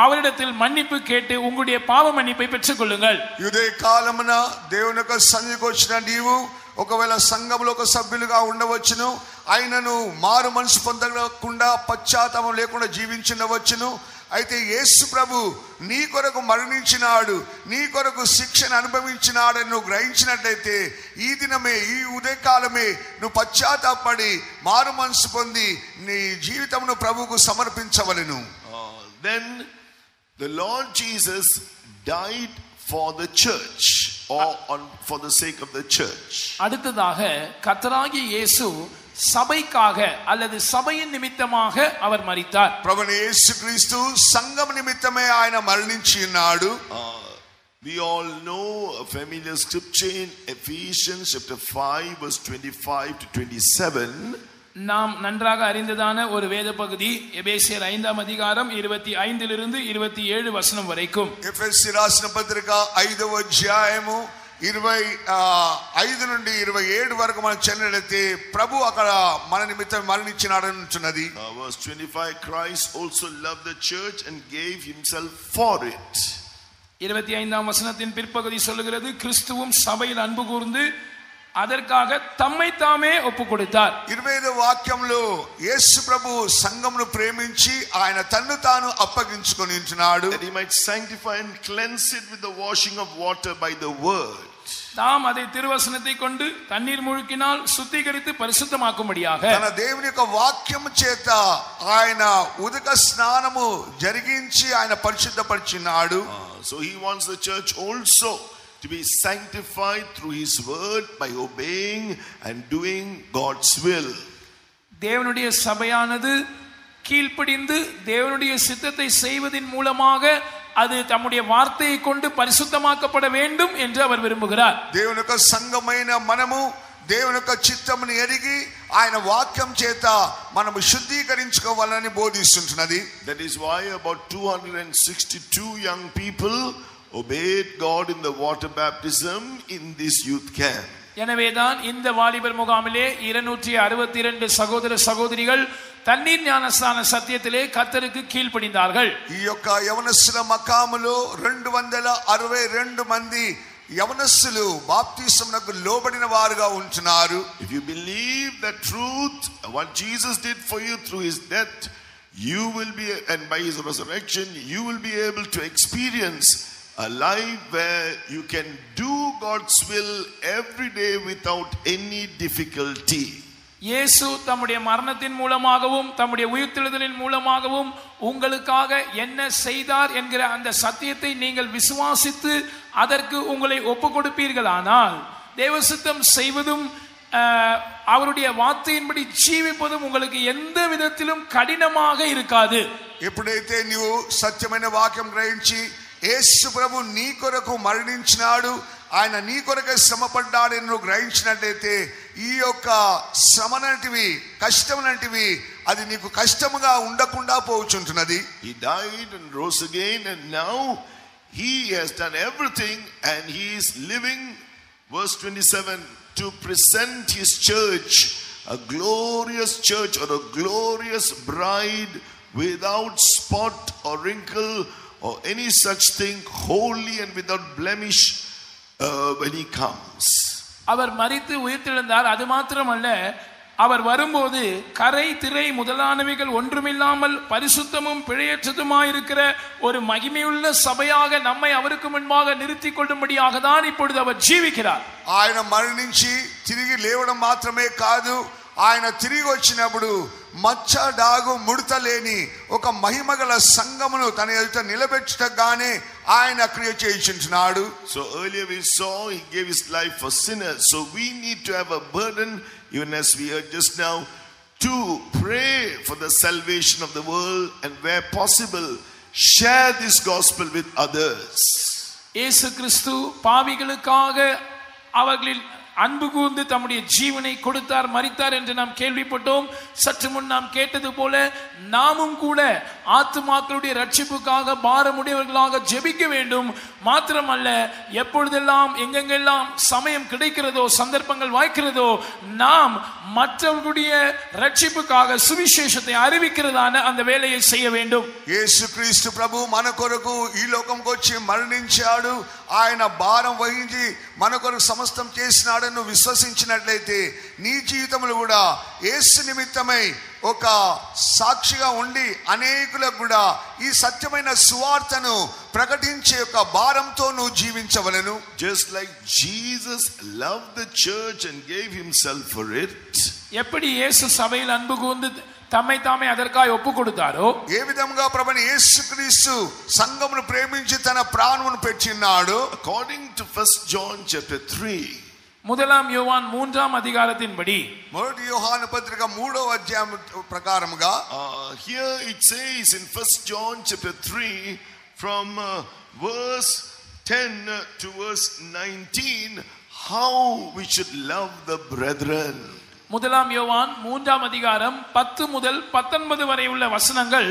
அவரிடத்தில் மன்னிப்பு கேட்டு உங்களுடைய பாவ மன்னிப்பை பெற்றுக் கொள்ளுங்கள். ఇదే కాలమున దేవుని యొక్క సన్నిధికి వచ్చిన నీవు ఒకవేళ సంఘంలో ఒక సభ్యులుగా ఉండవచ్చును, ఆయనను మారు మనసు పొందకుండా పశ్చాత్తాపం లేకుండా జీవించవచ్చును. అయితే యేసు ప్రభు నీ కొరకు మరణించినాడు, నీ కొరకు శిక్షను అనుభవించినాడని నువ్వు గ్రహించినట్లయితే ఈ దినమే ఈ ఉదయకాలమే నువ్వు పశ్చాత్తాపడి మారు మనసు పొంది నీ జీవితమును ప్రభువుకు సమర్పించవలెను. Then the Lord Jesus died for the church or for the sake of the church. அடுத்ததாக கர்த்தராகிய இயேசு சபைக்காக அல்லது சபையின் நிமித்தமாக அவர் மரித்தார். ప్రభువైన యేసుక్రీస్తు సంఘం నిమిత్తమే ఆయన మరణించి ఉన్నాడు. We all know a familiar scripture in Ephesians chapter 5 verse 25 to 27. நாம் நன்றாக அறிந்ததான ஒரு வேத பகுதி எபேசியர் 5ஆம் அதிகாரம் 25 இலிருந்து 27 வசனம் வரைக்கும். ఎఫెసీ రాసిన పత్రిక 5వ అధ్యాయము 25 నుండి 27 వరకు మనం చదివితే ప్రభు అక్కడ మన నిమిత్తం మరణించినాడని ఉంటున్నది. Verse 25, Christ also loved the church and gave himself for it. 25ஆம் வசனத்தின் பிற்பகுதி சொல்லுகிறது, கிறிஸ்துவும் சபையில் அன்பு கூர்ந்து அதற்காக தம்மை தாமே ஒப்பு கொடுத்தார். 25వ వాక్యంలో యేసు ప్రభు సంఘమును ప్రేమించి ఆయన తన్ను తాను అప్పగించుకొని ఉంటున్నాడు. That he might sanctify and cleanse it with the washing of water by the word. தாம் அதை திருவசனத்தை கொண்டு தண்ணீர் முழுக்கினால் சுத்திகரித்து பரிசுத்தமாக்கும்படியாக తన దేవుని యొక్క వాక్యము చేత ఆయన ఉదక స్నానము జరిగించి ఆయన పరిశుద్ధపరిచినాడు. So he wants the church also to be sanctified through his word by obeying and doing God's will. தேவனுடைய சபையானது கீழ்ப்படிந்து தேவனுடைய சித்தத்தை செய்வதின் மூலமாக அது தம்முடைய வார்த்தையை கொண்டு பரிசுத்தமாக்கப்பட வேண்டும் என்று அவர் விரும்புகிறார். దేవుని యొక్క సంఘమైన మనము దేవుని యొక్క చిత్తమును ఎరిగి ఆయన వాక్యం చేత మనము శుద్ధీకరించుకోవాలని బోధిస్తుంటున్నది. That is why about 262 young people obeyed God in the water baptism in this youth camp. எனவேதான் இந்த வாலிபர் முகாமிலே 262 சகோதர சகோதரிகள் தண்ணீர் ஞானஸ்நான சத்தியத்திலே கர்த்தருக்கு கீழ்ப்படிந்தார்கள். ఈ యొక్క యవనస్తుల మకాములో 262 మంది యవనస్తులు బాప్తిసమునకు లోబడిన వారుగా ఉంటున్నారు. If you believe the truth, what Jesus did for you through his death, you will be, and by his resurrection, you will be able to experience a life where you can do God's will every day without any difficulty. இயேசு தம்முடைய மரணத்தின் மூலமாகவும் தம்முடைய உயிர்த்தெழுதலின் மூலமாகவும் உங்களுக்காக என்ன செய்தார் என்கிற அந்த சத்தியத்தை நீங்கள் விசுவாசித்து அதற்கு உங்களை ஒப்புக் கொடுப்பீர்களானால் தேவசித்தம் செய்வதும் அவருடைய வார்த்தையின்படி ஜீவிப்பதும் உங்களுக்கு எந்த விதத்திலும் கடினமாக இருக்காது. ఎప్పుడైతే నీవు సత్యమైన వాక్యం గ్రహించి యేసు ప్రభు నీ కొరకు మరణించినాడు, ఆయన నీ కొరకే శ్రమపడ్డాడని నువ్వు గ్రహించినట్లయితే ఈ యొక్క శ్రమనంటివి కష్టమునంటివి అది నీకు కష్టముగా ఉండకుండా పోవుచుంటున్నది. He died and rose again, and now he has done everything, and he is living, verse 27, to present his church, a glorious church or a glorious bride, without spot or wrinkle or any such thing, holy and without blemish when he comes. அவர் மரித்து உயிர்த்தெழுந்தார். அது மாத்திரமல்ல, அவர் வரும்போது கரை திரை முதலானவைகள் ஒன்றுமில்லாமல் பரிசுத்தமும் பிழையற்றதுமாயிருக்கிற ஒரு மகிமையுள்ள சபையாக நம்மை அவருக்கு முன்பாக நிறுத்திக் கொள்ளும்படியாக தான் இப்பொழுது அவர் ஜீவிக்கிறார். ఆయన మరణించి తిరిగి లేవడం మాత్రమే కాదు, ఆయన తిరిగి వచ్చినప్పుడు మచ్చ డాగు ముడత లేని ఒక మహిమగల సంఘమును తన ఎదుట నిలబెట్టుటగానే ఆయన క్రియ చేయించుచున్నాడు. So earlier we saw he gave his life for sinners. So we need to have a burden, even as we heard just now, to pray for the salvation of the world, and where possible share this gospel with others. இயேசு கிறிஸ்து பாவிகளுக்காக அவர்களில் அன்பு கூர்ந்து தம்முடைய ஜீவனை கொடுத்தார், மரித்தார் என்று நாம் கேள்விப்பட்டோம். சற்று முன் நாம் கேட்டது போல நாமும் கூட ஆத்துமாக்களுடைய ரட்சிப்புக்காக பாரமுடையவர்களாக ஜெபிக்க வேண்டும். மாத்திரமல்ல, எப்பொழுதெல்லாம் எங்கெங்கெல்லாம் சமயம் கிடைக்கிறதோ, சந்தர்ப்பங்கள் வாய்க்கிறதோ, நாம் மற்றவர்களுடைய ரட்சிப்புக்காக சுவிசேஷத்தை அறிவிக்கிறதான அந்த வேலையை செய்ய வேண்டும். యేసుక్రీస్తు ప్రభు మన కొరకు ఈ లోకంకి వచ్చి మరణించాడు, ఆయన భారం వహించి మన కొరకు సమస్తం చేసినాడని విశ్వసించినట్లయితే నీ జీవితంలో కూడా యేసు నిమిత్తమై ఒక సాక్షిగా ఉండి అనేకులకు కూడా ఈ సత్యమైన సువార్తను ప్రకటించే ఒక భారంతో నువ్వు జీవించవలెను. Just like Jesus loved the church and gave himself for it, எப்படி இயேசு சபையில் அன்பு கூர்ந்து தம்மை தாமே அதற்காக ஒப்பு கொடுத்தாரோ, ఏ విధంగా ప్రభువైన యేసుక్రీస్తు సంఘమును ప్రేమించి తన ప్రాణమును పెట్టినాడు. according to 1 John chapter 3, முதலாம் யோவான் 3ஆம் அதிகாரத்தின்படி, మొదటి యోహాను పత్రిక 3వ అధ్యాయం ప్రకారముగా here it says in 1 John chapter 3 from verse 10 to verse 19 how we should love the brethren. முதலாம் யோவான் 3ஆம் அதிகாரம் 10 முதல் 19 வரை உள்ள வசனங்கள்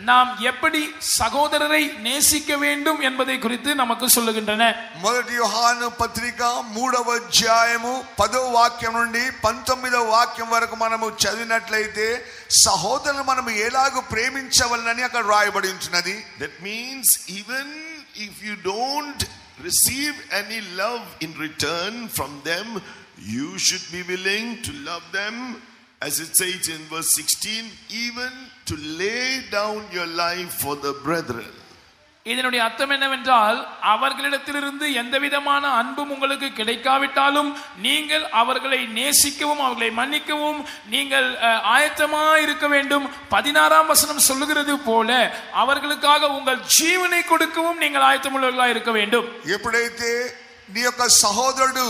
நாம் எப்படி சகோதரரை நேசிக்க வேண்டும் என்பதை குறித்து நமக்கு சொல்லுகின்றன. మొదటి యోహాను పత్రిక 3వ అధ్యాయము 10వ వాక్యం నుండి 19వ వాక్యం వరకు మనము చదివినట్లయితే సహోదరులను మనం ఎలాగో ప్రేమించవలనని అక్కడ రాయబడి ఉంటున్నది. That means even if you don't receive any love in return from them, you should be willing to love them, as it says in verse 16, even to lay down your life for the brethren. இதனுடைய அர்த்தம் என்னவென்றால், அவர்களிடத்திலிருந்து எந்த விதமான அன்பும் உங்களுக்கு கிடைக்காவிட்டாலும் நீங்கள் அவர்களை நேசிக்கவும் அவர்களை மன்னிக்கவும் நீங்கள் ஆயத்தமாக இருக்க வேண்டும். 16ஆம் வசனம் சொல்லுகிறது போல அவர்களுக்காக உங்கள் ஜீவனை கொடுக்கவும் நீங்கள் ஆயத்தமுள்ளவர்களாக இருக்க வேண்டும். ఎప్పుడైతే నీ యొక్క సహోదరుడు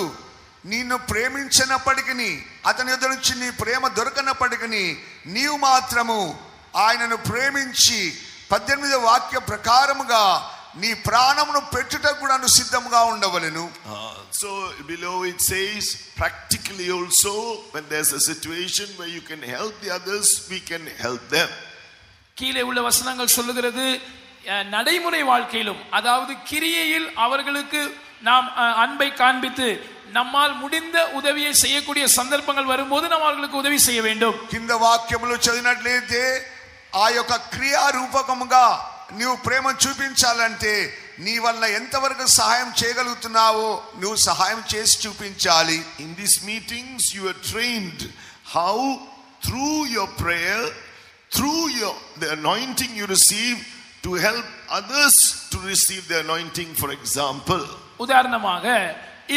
నిన్ను ప్రేమించినప్పటికీ, అతని ఎదురు నుంచి నీ ప్రేమ దొరకనప్పటికీ, నీవు మాత్రము ఆయనను ప్రేమించి 18వ వాక్య ప్రకారముగా నీ ప్రాణమును పెట్టుటకు కూడా నువ్వు సిద్ధంగా ఉండవలెను. So below it says practically also, when there's a situation where you can help the others, we can help them. கீழே உள்ள வசனங்கள் சொல்லுகிறது, நடைமுறை வாழ்க்கையிலும் அதாவது கிரியையில் அவர்களுக்கு நாம் அன்பை காண்பித்து நம்மால் முடிந்த உதவியை செய்யக்கூடிய சந்தர்ப்பங்கள் வரும்போது நாம் அவர்களுக்கு உதவி செய்ய வேண்டும். కింద వాక్యములు చదివినట్లయితే ఆ యొక్క క్రియా రూపకముగా నీవు ప్రేమ చూపించాలంటే నీ వల్ల ఎంతవరకు సహాయం చేయగలుగుతున్నావో నువ్వు సహాయం చేసి చూపించాలి. In these meetings you are trained how through your prayer, through the anointing you receive, to help others to receive the anointing. For example, உதாரணமாக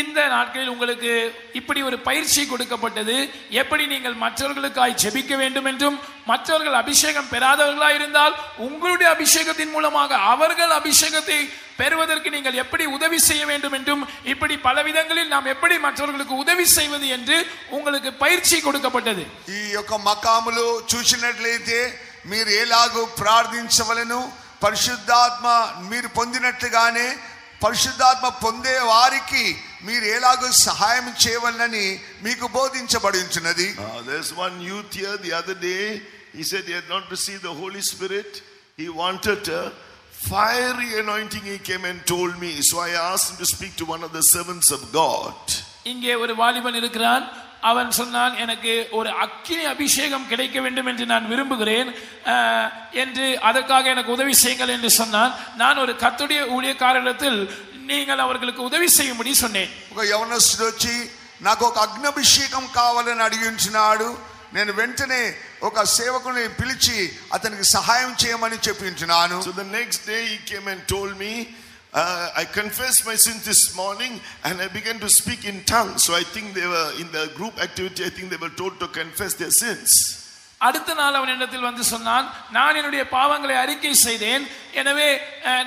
இந்த நாட்களில் உங்களுக்கு இப்படி ஒரு பயிற்சி கொடுக்கப்பட்டது, எப்படி நீங்கள் மற்றவர்களுக்காய் ஜெபிக்க வேண்டும் என்றும், மற்றவர்கள் அபிஷேகம் பெறாதவர்களாக இருந்தால் உங்களுடைய அபிஷேகத்தின் மூலமாக அவர்கள் அபிஷேகத்தை பெறுவதற்கு நீங்கள் எப்படி உதவி செய்ய வேண்டும் என்றும், இப்படி பல விதங்களில் நாம் எப்படி மற்றவர்களுக்கு உதவி செய்வது என்று உங்களுக்கு பயிற்சி கொடுக்கப்பட்டது. ఈ యొక్క మకాములు చూసినట్లయితే మీరు ఎలాగో ప్రార్థించవలెను, పరిశుద్ధాత్మ మీరు పొందినట్లుగానే పరిశుద్ధాత్మ పొందే వారికి మీరు ఎలాగో సహాయం చేయవలనని మీకు బోధించబడించున్నది. There's one youth here the other day, he said he had not received the Holy Spirit. He wanted a fiery anointing. He came and told me, so I asked him to speak to one of the servants of God. இங்கே ஒரு வாலிபன் இருக்கிறான். அவன் சொன்னான், எனக்கு ஒரு அக்கினி அபிஷேகம் கிடைக்க வேண்டும் என்று நான் விரும்புகிறேன் என்று, அதற்காக எனக்கு உதவி செய்யுங்கள் என்று சொன்னான். நான் ஒரு கர்த்தருடைய ஊழியக்காரரிடத்தில் நீங்கள் அவர்களுக்கு உதவி செய்யும்படி சொன்னேன். ఒక యవనస్తుడు వచ్చి నాకు ఒక అగ్నిభిషేకం కావాలని అడిగించున్నాడు. నేను వెంటనే ఒక సేవకుని పిలిచి అతనికి సహాయం చేయమని చెప్పించున్నాను. So the next day he came and told me, I confessed my sin this morning and I began to speak in tongues. So I think they were in the group activity, I think they were told to confess their sins. அடுத்த நாள் அவன் என்னிடத்தில் வந்து சொன்னான், நான் என்னுடைய பாவங்களை அறிக்கை செய்தேன், எனவே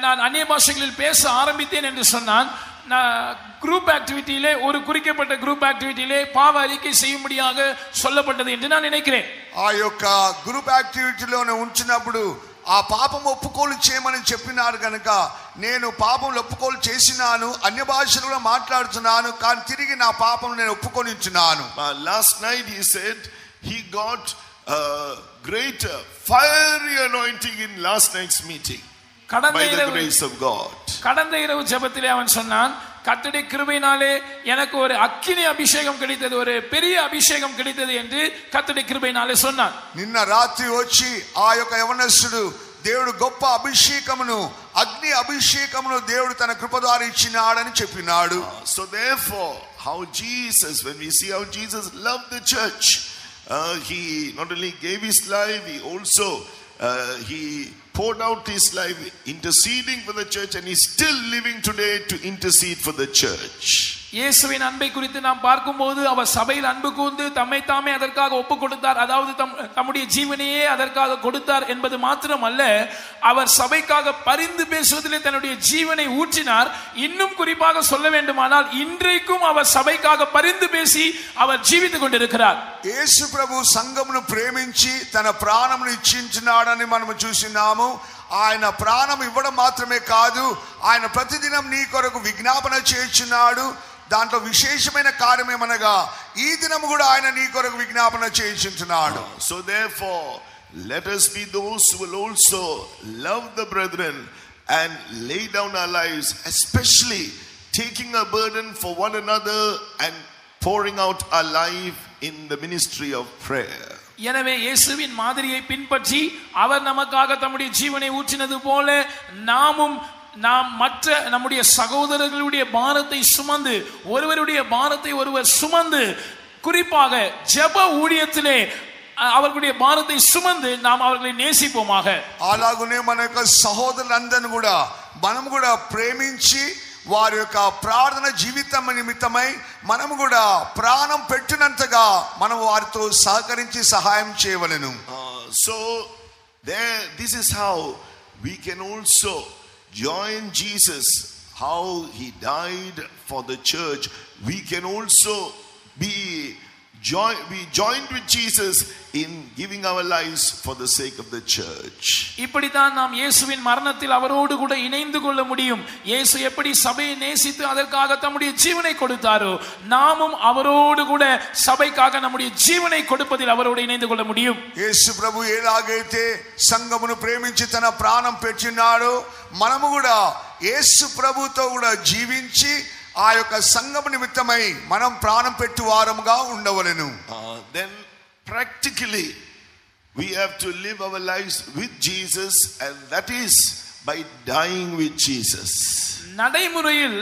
நான் அந்நிய பாஷைகளில் பேச ஆரம்பித்தேன் என்று சொன்னான். நான் குரூப் ஆக்டிவிட்டியிலே, ஒரு குறிக்கப்பட்ட குரூப் ஆக்டிவிட்டியிலே பாவ அறிக்கை செய்யும்படியாக சொல்லப்பட்டது என்று நான் நினைக்கிறேன். ఆ యొక్క గ్రూప్ యాక్టివిటీలోనే ఉంచినప్పుడు ఆ పాపం ఒప్పుకోలు చేయమని చెప్పినారు కనుక నేను పాపం ఒప్పుకోలు చేసినాను, అన్య భాషలు కూడా మాట్లాడుతున్నాను, కానీ తిరిగి నా పాపం నేను ఒప్పుకొనిచున్నాను. Last night he said he got a great fiery anointing in last night's meeting by the grace of God. கடந்த இரவு ஜெபத்திலே அவன் சொன்னான், கர்த்தருடைய கிருபையினாலே எனக்கு ஒரு அக்கினி அபிஷேகம் கிடைத்தது, ஒரு பெரிய அபிஷேகம் கிடைத்தது என்று கர்த்தருடைய கிருபையினாலே சொன்னான். నిన్న రాత్రి వచ్చి ఆ యొక్క యవనస్తుడు దేవుడు గొప్ప అభిషేకమును, అగ్ని అభిషేకమును దేవుడు తన కృప ద్వారా ఇచ్చినాడని చెప్పినాడు. So therefore, how Jesus, when we see how Jesus loved the church, he not only gave his life, he also he poured out his life interceding for the church, and he's still living today to intercede for the church. இயேசுவின் அன்பை குறித்து நாம் பார்க்கும்போது அவர் சபையில் அன்பு கூர்ந்து தம்மை தாமே அதற்காக ஒப்பு கொடுத்தார், அதாவது தம்முடைய ஜீவனையே அதற்காக கொடுத்தார் என்பது மாத்திரமல்ல, அவர் சபைக்காக பரிந்து பேசுவதிலே தன்னுடைய ஜீவனை ஊற்றினார். இன்னும் குறிப்பாக சொல்ல வேண்டுமானால் இன்றைக்கும் அவர் சபைக்காக பரிந்து பேசி அவர் ஜீவித்துக் கொண்டிருக்கிறார். యేసు ప్రభు సంఘమును ప్రేమించి తన ప్రాణమును ఇచ్చించున్నాడని మనం చూసినాము. ఆయన ప్రాణం ఇవ్వడం మాత్రమే కాదు, ఆయన ప్రతిదినం నీ కొరకు విజ్ఞాపన చేయుచున్నాడు. దాంట్లో విశేషమైన కార్యం ఏమనగా ఈ దినము కూడా ఆయన నీ కొరకు విజ్ఞాపన చేయుచున్నాడు. So therefore, let us be those who will also love the brethren and lay down our lives, especially taking a burden for one another and pouring out our life in the ministry of prayer. எனவே இயேசுவின் மாதிரியை பின்பற்றி அவர் நமக்காக தம்முடைய ஜீவனை ஊற்றினது போல நாம் மற்ற நம்முடைய சகோதரர்களுடைய பாரத்தை சுமந்து, ஒருவருடைய பாரத்தை ஒருவர் சுமந்து, குறிப்பாக ஜெப ஊழியத்திலே அவர்களுடைய பாரத்தை சுமந்து நாம் அவர்களை நேசிப்போமாக. అలాగునే మన యొక్క సహోదరులందరిని కూడా మనం కూడా ప్రేమించి వారి యొక్క ప్రార్థన జీవితం నిమిత్తమై మనము కూడా ప్రాణం పెట్టినంతగా మనం వారితో సహకరించి సహాయం చేయవలెను. So this is how we can also join Jesus, how he died for the church. We can also be joined with Jesus in giving our lives for the sake of the church. இப்படிதான் நாம் இயேசுவின் மரணத்தில் அவரோடு கூட இணைந்து கொள்ள முடியும். இயேசு எப்படி சபையை நேசித்து அதற்காக தம்முடைய ஜீவனை கொடுத்தாரோ, நாமும் அவரோடு கூட சபைக்காக நம்முடைய ஜீவனை கொடுப்பதில் அவரோடு இணைந்து கொள்ள முடியும். యేసు ప్రభు ఎలాగైతే సంఘమును ప్రేమించి తన ప్రాణం పెట్టినాడో మనము కూడా యేసు ప్రభుతో కూడా జీవించి ఆ యొక్క సంఘము నిమిత్తమై మనం ప్రాణం పెట్టు వారముగా ఉండవలెను. Then practically we have to live our lives with Jesus, and that is by dying with Jesus. நடைமுறையில்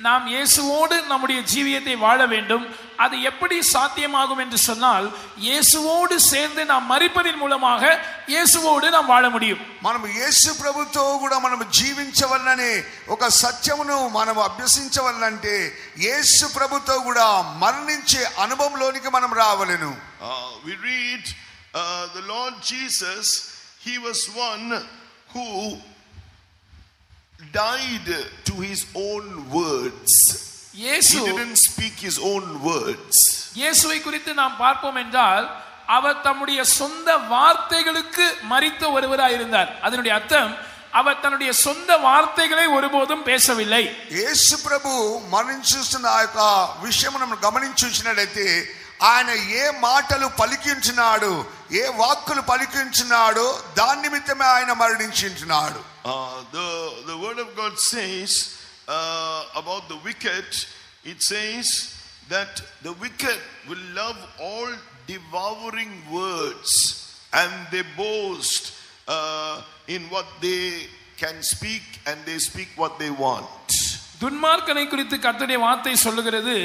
நாம் இயேசுவோடு நம்முடைய ஜீவியத்தை வாழ வேண்டும். அது எப்படி சாத்தியமாகும் என்று சொன்னால், இயேசுவோடு சேர்ந்து நாம் மரிப்பதின் மூலமாக இயேசுவோடு நாம் வாழ முடியும். మనం యేసు ప్రభుతో కూడా మనం జీవించవలననే ఒక సత్యమును మనం అభ్యసించవలనంటే యేసు ప్రభుతో కూడా మరణించే అనుభవంలోనికి మనం రావలెను. We read the Lord Jesus, he was one who died to his own words. He didn't speak his own words. இயேசுவை குறித்து நாம் பார்ப்போம் என்றால், அவர் தம்முடைய சொந்த வார்த்தைகளுக்கு மரித்த ஒருவராய் இருந்தார். அதனுடைய அர்த்தம், அவர் தன்னுடைய சொந்த வார்த்தைகளை ஒருபோதும் பேசவில்லை. యేసు ప్రభు మనం చూస్తున్న ఆ యొక్క విషయం మనం గమనించుచినట్లయితే ఆయన ఏ మాటలు పలికించినాడు, ఏ వాక్కులు పలికించినాడో దాని నిమిత్తమే ఆయన మరణించుచున్నాడు. The word of God says about the wicked, it says that the wicked will love all devouring words and they boast in what they can speak and they speak what they want. துன்மார்க்கனை குறித்து கர்த்தருடைய வார்த்தை சொல்லுகிறது,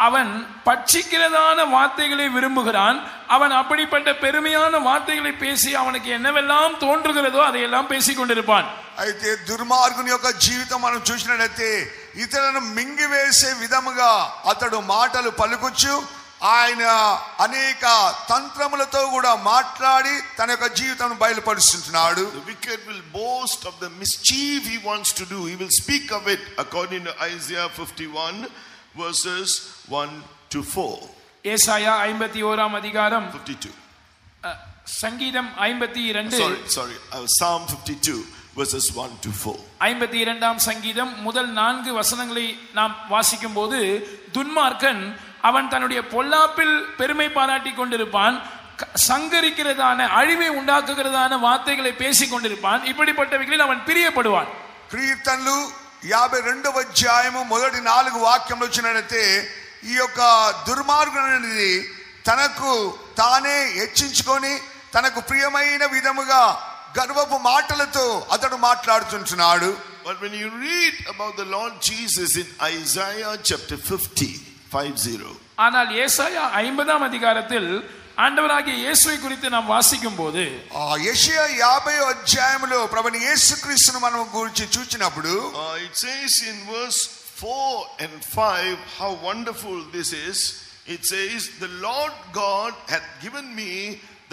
அவன் பட்சிக்கிறதான வார்த்தைகளை விரும்புகிறான். அவன் அப்படிப்பட்ட பெருமையான வார்த்தைகளை பேசி அவனுக்கு என்னவெல்லாம் தோன்றுகிறதோ அதையெல்லாம் பேசிக் கொண்டிருப்பான். అయితే దుర్మార్గుని యొక్క జీవితం మనం చూసినట్లయితే ఇతరులను మింగివేసే విధముగా అతడు మాటలు పలుకుచు ఆయన అనేక తంత్రములతో కూడా మాట్లాడి తన యొక్క జీవితం బయలుపరుస్తున్నాడు. The wicked will boast of the mischief he wants to do. He will speak of it according to Isaiah 51 verses 1 to 4. ஏசாயா 51ஆம் அதிகாரம் 52. சங்கீதம் 52 Sorry, Psalm 52 verses 1 to 4. 52ஆம் சங்கீதம் முதல் 4 வசனங்களை நாம் வாசிக்கும் போது, துன்மார்க்கன் அவன் தன்னுடைய பொல்லாப்பில் பெருமை பாராட்டி கொண்டிருப்பான், சங்கரிக்கிறதான அழிவை உண்டாக்குகிறதான வார்த்தைகளை பேசிக் கொண்டிருப்பான். இப்படிப்பட்டவைகளில் அவன் பிரியப்படுவான். కీర్తనలు 52వ అధ్యాయము మొదటి 4 వాక్యంలో వచ్చినట్లయితే ఈ యొక్క దుర్మార్గుడు అనేది తనకు తానే హెచ్చించుకొని తనకు ప్రియమైన విధముగా గర్వపు మాటలతో అతడు మాట్లాడుతుంటున్నాడు. But when you read about the Lord Jesus in Isaiah chapter 50, ஆனால் ஏசாயா 50ஆம் அதிகாரத்தில் ஆண்டவராகிய இயேசுவை குறித்து நாம் வாசிக்கும் போது, యెషయా 50వ అధ్యాయములో ప్రభుని యేసుక్రీస్తును మనం గురించి చూచినప్పుడు it says in verse 4 and 5 how wonderful this is. It says, the Lord God hath given me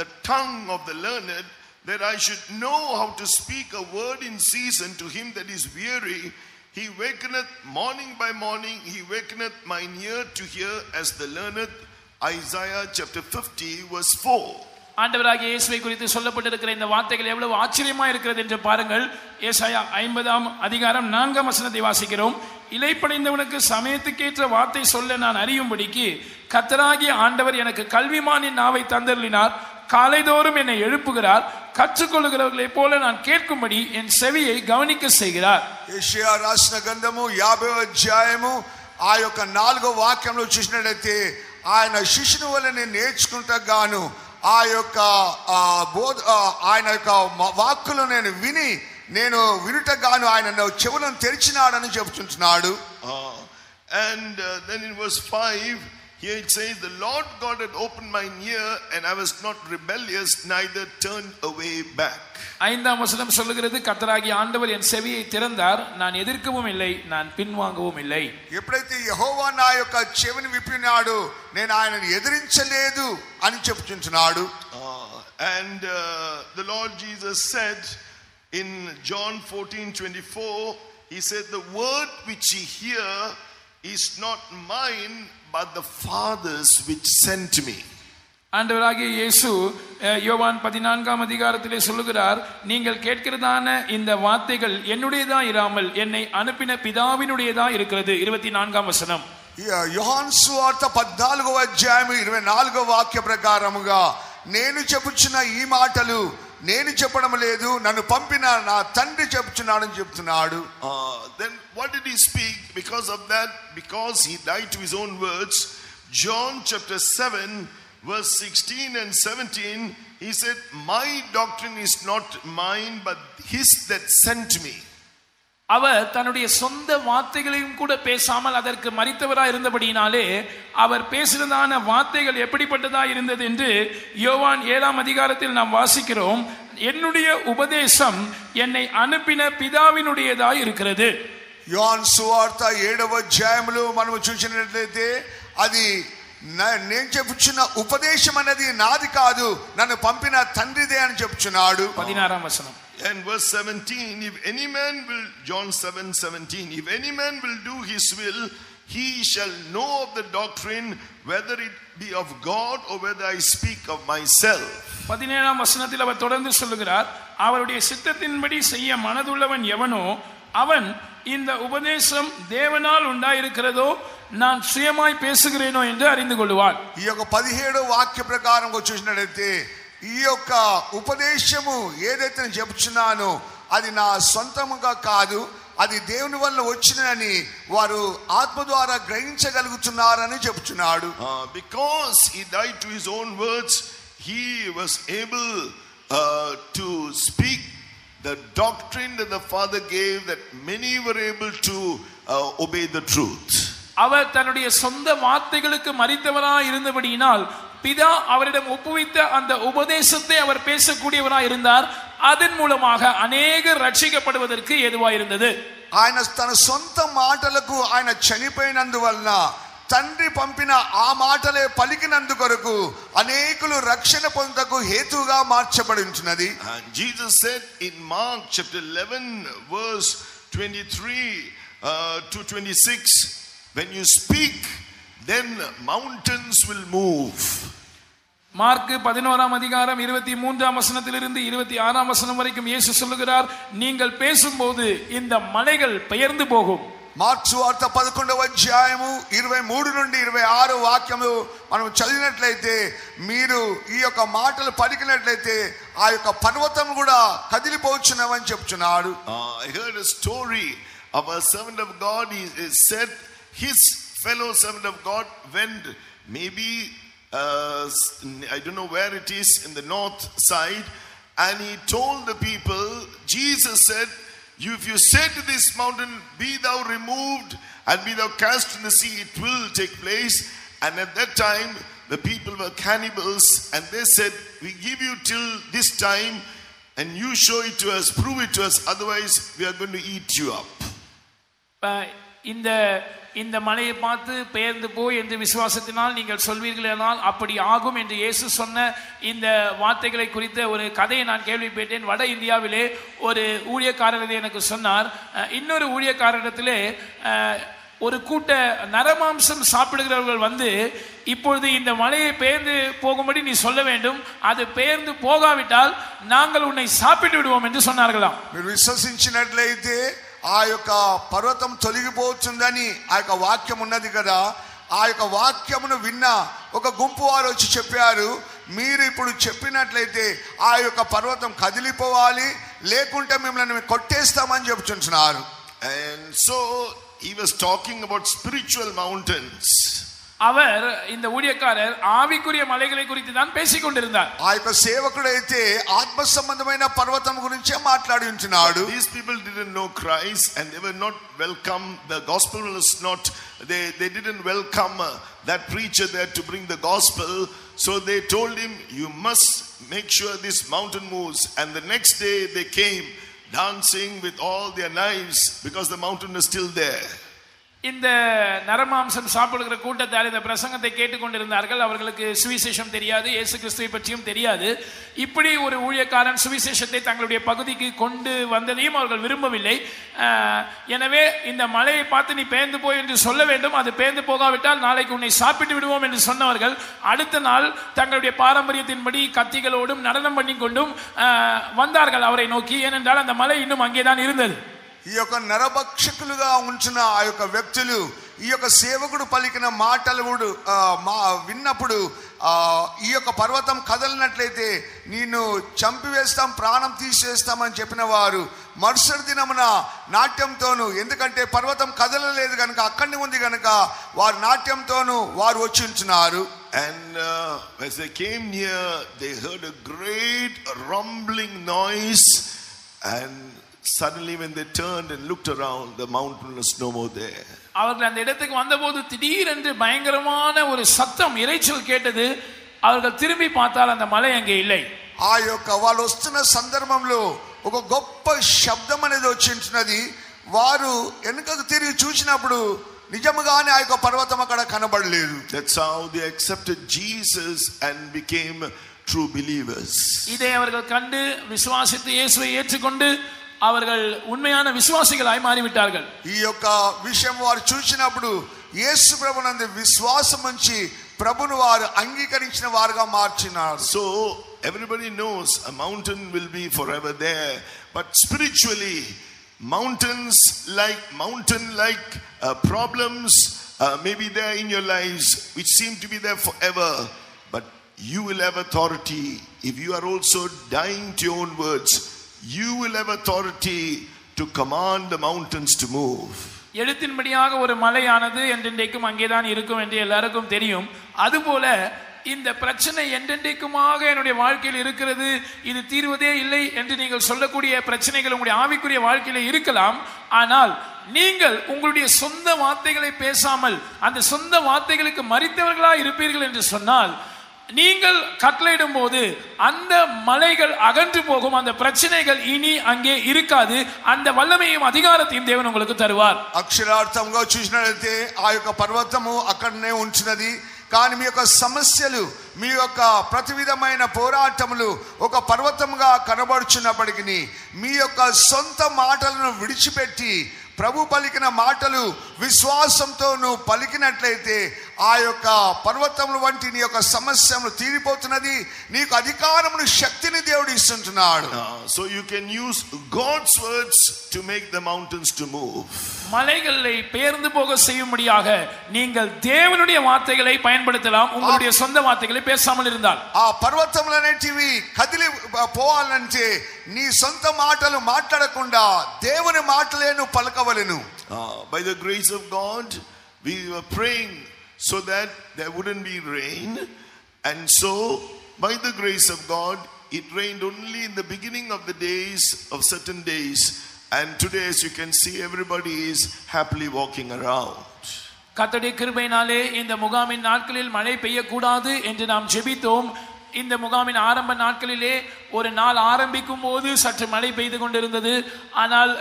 the tongue of the learned, that I should know how to speak a word in season to him that is weary. He wakeneth morning by morning, he wakeneth mine ear to hear as the learned. Isaiah chapter 50 verse 4. ஆண்டவராகிய இயேசுவை குறித்து சொல்லப்பட்டிருக்கிற இந்த வார்த்தைகள் எவ்வளவு ஆச்சரியமா இருக்கிறது என்று பாருங்கள். ஏசாயா 50ஆம் அதிகாரம் 4ஆம் வசனத்தை வாசிக்கிறோம். இலைப்படைந்தவனுக்கு சமயத்துக்கேற்ற வார்த்தை சொல்ல நான் அறியும்படிக்கு கர்த்தராகிய ஆண்டவர் எனக்கு கல்விமானின் நாவை தந்தருளினார். காலைதோறும் என்னை எழுப்புகிறார். கற்றுக்கொள்ளுகிறவர்களைப் போல நான் கேட்கும்படி என் செவியை கவனிக்க செய்கிறார். యెషయా రాసిన గ్రంథము 50వ అధ్యాయము ఆ యొక్క 4వ వాక్యంలో చూసినట్లయితే ఆయన శిష్యుని వలె నేను నేర్చుకుంటా గాను ఆ యొక్క ఆయన యొక్క వాక్కులు నేను వినుట గాను ఆయన చెవులను తెరిచినాడని చెబుతున్నాడు. And then in verse 5 here it says, the Lord God had opened mine ear and I was not rebellious, neither turned away back. 5ஆம் வசனம் சொல்லுகிறது, கர்த்தராகிய ஆண்டவர் என் செவியை திறந்தார், நான் எதிர்க்கவும் இல்லை, நான் பின்வாங்கவும் இல்லை. ఎప్పుడైతే యెహోవా నా యొక్క చెవిని విప్పినాడు నేను ఆయనను ఎదిరించలేదు అని చెప్తున్నాడు. And the Lord Jesus said in John 14:24, he said, the word which ye hear is not mine but the Father's which sent me. ஆண்டவராகிய இயேசு யோவான் 14ஆம் அதிகாரத்திலே சொல்லுகிறார், நீங்கள் கேட்கிறதான இந்த வார்த்தைகள் என்னுடையதா இராமல் என்னை அனுப்பின பிதாவினுடையதா இருக்கிறது. 24ஆம் வசனம். యోహాను సువార్త 14వ అధ్యాయం 24వ వాక్య ప్రకారముగా నేను చెప్పుచున్న ఈ మాటలు నేను చెప్పడం లేదు, నన్ను పంపిన నా తండ్రి చెప్పుచున్నాడని చెప్తున్నాడు. Then what did he speak? Because of that, because he died to his own words, John chapter 7 verse 16 and 17, he said, my doctrine is not mine but his that sent me. அவர் தன்னுடைய சொந்த வார்த்தைகளையும் கூட பேசாமல் அதற்கு மரித்தவராய் இருந்தபடியினாலே அவர் பேசினதான வார்த்தைகள் எப்படிப்பட்டதா இருந்தது என்று யோவான் 7ஆம் அதிகாரத்தில் நாம் வாசிக்கிறோம். என்னுடைய உபதேசம் என்னை அனுப்பின பிதாவினுடையதாய் இருக்கிறது. యోహాను సువార్త 7వ అధ్యాయంలో మనం చూసినట్లయితే అది నేను చెప్పుచున్న ఉపదేశం అనేది నాది కాదు, నన్ను పంపిన తండ్రిదే అని చెప్తున్నాడు. 16ఆం వచనం. And verse 17, if any man will, John 7:17, if any man will do his will, he shall know of the doctrine, whether it be of God or whether I speak of myself. 17ஆம் வசனத்தில் அவர் தொடர்ந்து சொல்லுகிறார், அவருடைய சித்தத்தின்படி செய்ய மனதுள்ளவன் எவனோ அவன் இந்த உபதேசம் தேவனால் உண்டாயிருக்கிறதோ நான் சுயமாய் பேசுகிறேனோ என்று அறிந்து கொள்வான். ఈ యొక్క 17వ వాక్య ప్రకారం చూసినట్లయితే ఈ యొక్క ఉపదేశము ఏదైతే నేను చెప్తున్నానో అది నా సొంతముగా కాదు, అది దేవుని వల్ల వచ్చినని వారు ఆత్మ ద్వారా గ్రహించగలుగుతున్నారని చెప్తున్నాడు. Because he died to his own words, he was able to speak the doctrine that the Father gave, that many were able to obey the truth. அவர் தன்னுடைய சொந்த வார்த்தைகளுக்கு மரித்தவராய் இருந்தபடியினால் பிதா அவரிடம் ஒப்புவித்த அந்த உபதேசத்தை அவர் பேசக்கூடியவராய் இருந்தார். அதன் மூலமாக அநேகர் ரட்சிக்கப்படுவதற்கு ஏதுவாயிருந்தது. ఆయన తన సొంత మాటలకు ఆయన చనిపోయినందువలన తండ్రి పంపిన ఆ మాటలే పలికినందుకొరకు అనేకులు రక్షణ పొందుటకు హేతుగా మార్చబడి ఉంటున్నది. And Jesus said in Mark chapter 11 verse 23 to 26, when you speak, then mountains will move. Mark 11ஆம் அதிகாரம் 23ஆம் வசனத்திலிருந்து 26ஆம் வசனம் வரைக்கும் இயேசு சொல்லுகிறார், நீங்கள் பேசும்போது இந்த மலைகள் பெயர்ந்து போகும். మార్కు సువార్త 11వ అధ్యాయము 23 నుండి 26 వాక్యము మనం చదివినట్లయితే మీరు ఈ యొక్క మాటలు పలికినట్లయితే ఆ యొక్క పర్వతం కూడా కదిలిపోవచ్చునని చెప్తున్నాడు. I heard a story of a servant of God. He said his fellow servant of God went maybe I don't know where it is, in the north side, and he told the people, Jesus said, if you say to this mountain, be thou removed and be thou cast in the sea, it will take place. And at that time the people were cannibals, and they said, we give you till this time and you show it to us, prove it to us, otherwise we are going to eat you up. இந்த மலையை பார்த்து பெயர்ந்து போய் என்று விசுவாசத்தினால் நீங்கள் சொல்வீர்களானால் அப்படி ஆகும் என்று இயேசு சொன்ன இந்த வார்த்தைகளை குறித்த ஒரு கதையை நான் கேள்விப்பட்டேன். வட இந்தியாவிலே ஒரு ஊழியக்காரர் எனக்கு சொன்னார், இன்னொரு ஊழியக்காரரிடத்திலே ஒரு கூட்ட நரமாம்சம் சாப்பிடுகிறவர்கள் வந்து, இப்பொழுது இந்த மலையை பெயர்ந்து போகும்படி நீ சொல்ல வேண்டும், அது பெயர்ந்து போகாவிட்டால் நாங்கள் உன்னை சாப்பிட்டு விடுவோம் என்று சொன்னார்களாம். విశ్వసించినట్లయితే ఆ యొక్క పర్వతం తొలగిపోతుందని ఆ యొక్క వాక్యం ఉన్నది కదా, ఆ యొక్క వాక్యమును విన్న ఒక గుంపు వారు వచ్చి చెప్పారు, మీరు ఇప్పుడు చెప్పినట్లయితే ఆ యొక్క పర్వతం కదిలిపోవాలి, లేకుంటే మిమ్మల్ని కొట్టేస్తామని చెప్తున్నారు. And so he was talking about spiritual mountains. அவர் இந்த ஊழியக்காரர் ஆவிக்குரிய மலைகளை குறித்து தான் பேசிக் கொண்டிருந்தார். ఆ యొక్క సేవకుడైతే ఆత్మ సంబంధమైన పర్వతం గురించే మాట్లాడి ఉంటున్నాడు. These people didn't know Christ and they were not welcome. The gospel was not, they didn't welcome that preacher there to bring the gospel. So they told him, you must make sure this mountain moves. And the next day they came dancing with all their knives because the mountain was still there. இந்த நரமாம்சம் சாப்பிடுகிற கூட்டத்தார் இந்த பிரசங்கத்தை கேட்டுக்கொண்டிருந்தார்கள். அவர்களுக்கு சுவிசேஷம் தெரியாது, இயேசு கிறிஸ்துவை பற்றியும் தெரியாது. இப்படி ஒரு ஊழியக்காரன் சுவிசேஷத்தை தங்களுடைய பகுதிக்கு கொண்டு வந்ததையும் அவர்கள் விரும்பவில்லை. எனவே இந்த மலையை பார்த்து நீ பெயர்ந்து போய் என்று சொல்ல வேண்டும், அது பெயர்ந்து போகாவிட்டால் நாளைக்கு உன்னை சாப்பிட்டு விடுவோம் என்று சொன்னவர்கள் அடுத்த நாள் தங்களுடைய பாரம்பரியத்தின்படி கத்திகளோடும் நடனம் பண்ணி கொண்டும் வந்தார்கள் அவரை நோக்கி. ஏனென்றால் அந்த மலை இன்னும் அங்கேதான் இருந்தது. ఈ యొక్క నరభక్షకులుగా ఉంచిన ఆ యొక్క వ్యక్తులు ఈ యొక్క సేవకుడు పలికిన మాటలు విన్నప్పుడు ఈ యొక్క పర్వతం కదలినట్లయితే నిన్ను చంపివేస్తాం, ప్రాణం తీసేస్తామని చెప్పిన వారు మరుసటి దినమున నాట్యంతోను, ఎందుకంటే పర్వతం కదలలేదు కనుక అక్కడి ఉంది కనుక వారు నాట్యంతోను వారు వచ్చి ఉంటున్నారు. And as they came near, they heard a great rumbling noise, and suddenly when they turned and looked around, the mountain was no more there. அவர்கள் அந்த இடத்துக்கு வந்தபோது திடீரென்று பயங்கரமான ஒரு சத்தம், இரைச்சல் கேட்டது. அவர்கள் திரும்பி பார்த்தால் அந்த மலை அங்கே இல்லை. ఆ యొక్క వాళ్ళు వస్తున్న సందర్భంలో ఒక గొప్ప శబ్దం అనేది వచ్చింటున్నది. వారు వెనుకకు తిరిగి చూసినప్పుడు నిజముగానే ఆ యొక్క పర్వతం అక్కడ కనబడలేదు. That's how they accepted Jesus and became true believers. இதை அவர்கள் கண்டு விசுவாசித்து இயேசுவை ஏற்றுக்கொண்டு அவர்கள் உண்மையான விசுவாசிகளாய் மாறிவிட்டார்கள். ఈ యొక్క విషయం వారు చూసినప్పుడు యేసు ప్రభునందు విశ్వాసం ఉంచి ప్రభును వారు అంగీకరించిన వారుగా మార్చినారు. So everybody knows a mountain will be forever there, but spiritually mountain like problems may be there in your lives which seem to be there forever, but you will have authority. If you are also dying to your own words, you will have authority to command the mountains to move. எழுத்தின்படியாக ஒரு மலையானது என்றென்றைக்கும் அங்கேதான் இருக்கும் என்று எல்லாருக்கும் தெரியும். அதுபோல இந்த பிரச்சனை என்றென்றைக்குமாக என்னுடைய வாழ்க்கையில் இருக்கிறது, இது தீர்வதே இல்லை என்று நீங்கள் சொல்லக்கூடிய பிரச்சனைகள் உங்களுடைய ஆவிக்குரிய வாழ்க்கையில இருக்கலாம். ஆனால் நீங்கள் உங்களுடைய சொந்த வார்த்தைகளை பேசாமல் அந்த சொந்த வார்த்தைகளுக்கு மரித்தவர்களாக இருப்பீர்கள் என்று சொன்னால், நீங்கள் கட்டளையிடும் போது அந்த மலைகள் அகன்று போகும், அந்த பிரச்சனைகள் இனி அங்கே இருக்காது. அந்த வல்லமையும் அதிகாரத்தையும் தேவன் உங்களுக்கு தருவார். అక్షరార్థంగా చూసినట్లయితే ఆ యొక్క పర్వతము అక్కడనే ఉంచినది. కానీ మీ యొక్క సమస్యలు, మీ యొక్క ప్రతి విధమైన పోరాటములు ఒక పర్వతముగా కనబడుచున్నప్పటికీ మీ యొక్క సొంత మాటలను విడిచిపెట్టి ప్రభు పలికిన మాటలు విశ్వాసంతో నువ్వు పలికినట్లయితే ఆ యొక్క పర్వతముల వంటి నీ యొక్క సమస్యను తీరిపోతున్నది. నీకు అధికారమును శక్తిని దేవుడు ఇస్తుంటున్నాడు. So you can use God's words to make the mountains to move. மலைகளை பெயர்ந்து போக செய்யும்படியாக நீங்கள் தேவனுடைய வார்த்தைகளை பயன்படுத்தலாம், உங்களுடைய சொந்த வார்த்தைகளை பேசாமல் இருந்தால். ఆ పర్వతములనేటివి కదిలి పోవాలంటే నీ సొంత మాటలు మాట్లాడకుండా దేవుని మాటలే నువ్వు పలకవలెను. By the grace of God we were praying so that there wouldn't be rain, and so by the grace of God it rained only in the beginning of the days of certain days, and today as you can see everybody is happily walking around. கர்த்தருடைய கிருபையினாலே இந்த முகாமின் நாட்களில் மழை பெய்யக்கூடாது என்று நாம் ஜெபித்தோம். இந்த முகாமின் ஆரம்ப நாட்களிலே ஒரு நாள் ஆரம்பிக்கும் போது சற்று மழை பெய்து கொண்டிருந்தது. ஆனால்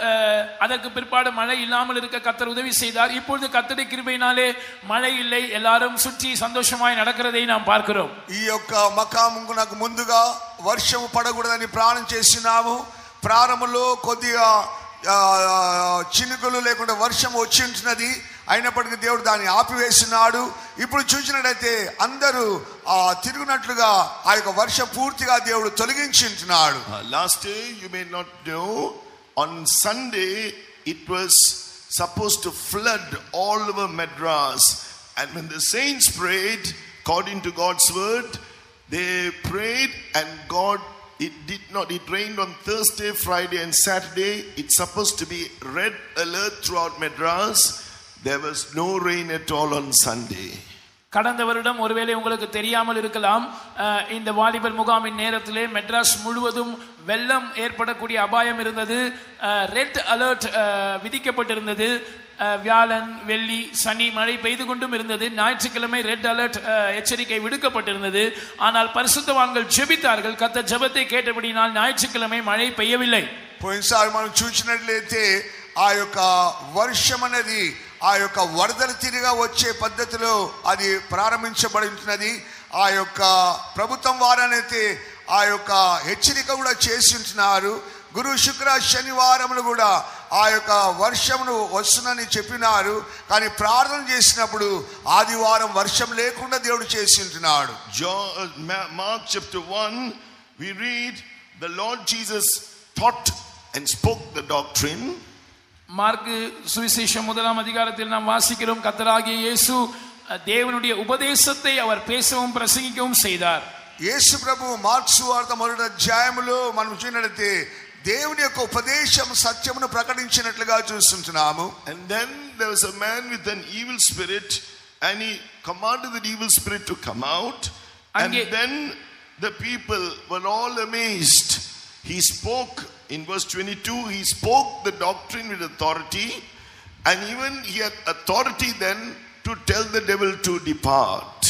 அதற்கு பிற்பாடு மழை இல்லாமல் இருக்க கர்த்தர் உதவி செய்தார். இப்பொழுது கர்த்தருடைய கிருபையினாலே மழை இல்லை, எல்லாரும் சுற்றி சந்தோஷமாய் நடக்கிறதை நாம் பார்க்கிறோம். ఈ యొక్క మకామునకు ముందుగా వర్షము పడకూడదని ప్రార్థన చేస్తున్నాము. ప్రారంభంలో కొద్దిగా చినుకులు లేకుండా వర్షం వచ్చి ఉంటున్నది. అయినప్పటికీ దేవుడు దాన్ని ఆపివేస్తున్నాడు. ఇప్పుడు చూసినట్లయితే అందరూ తిరుగునట్లుగా ఆ యొక్క వర్షం పూర్తిగా దేవుడు తొలగించి ఉంటున్నాడు. Last day you may not know, on Sunday it was supposed to flood all over Madras, and when the saints prayed according to God's word, they prayed and God, it did not, it rained on Thursday, Friday and Saturday. It's supposed to be red alert throughout Madras. There was no rain at all on Sunday. கடந்த வருடம் ஒருவேளை உங்களுக்கு தெரியாமல் இருக்கலாம், இந்த வாலிபர் முகாமின் நேரத்திலே மெட்ராஸ் முழுவதும் வெள்ளம் ஏற்படக்கூடிய அபாயம் இருந்தது. ரெட் அலர்ட் விதிக்கப்பட்டிருந்தது. வியாழன், வெள்ளி, சனி மழை பெய்து கொண்டும் இருந்தது. ஞாயிற்றுக்கிழமை ரெட் அலர்ட் எச்சரிக்கை விடுக்கப்பட்டிருந்தது. ஆனால் பரிசுத்தவான்கள் ஜெபித்தார்கள். கர்த்தர் ஜெபத்தை கேட்டபடியால் ஞாயிற்றுக்கிழமை மழை பெய்யவில்லை. పోయినసారి మనం చూసినట్లయితే ఆ యొక్క వర్షం అనేది ఆ యొక్క వరదలు తిరిగా వచ్చే పద్ధతిలో అది ప్రారంభించబడించినది. ఆ యొక్క ప్రభుత్వం వారనైతే ఆ యొక్క హెచ్చరిక కూడా చేసి ఉంటున్నారు. గురు, శుక్ర, శనివారములు కూడా ఆ యొక్క వర్షమును వస్తుందని చెప్పినారు. కానీ ప్రార్థన చేసినప్పుడు ఆదివారం వర్షం లేకుండా దేవుడు చేసి ఉంటున్నాడు. Mark chapter 1 we read the Lord Jesus taught and spoke the doctrine. Mark சுவிசேஷம் 1ஆம் அதிகாரத்தில் நாம் வாசிக்கிறோம், கர்த்தராகிய இயேசு தேவனுடைய உபதேசத்தை அவர் பேசவும் பிரசங்கிக்கவும் செய்தார். యేసు ప్రభు మార్కు సువార్త 1వ అధ్యాయములో మనం చూసినట్లయితే దేవుని యొక్క ఉపదేశం సత్యమును ప్రకటించినట్లుగా చూస్తుంటున్నాము. And then there was a man with an evil spirit, and he commanded the evil spirit to come out, and then the people were all amazed. He spoke in verse 22, he spoke the doctrine with authority, and even he had authority then to tell the devil to depart.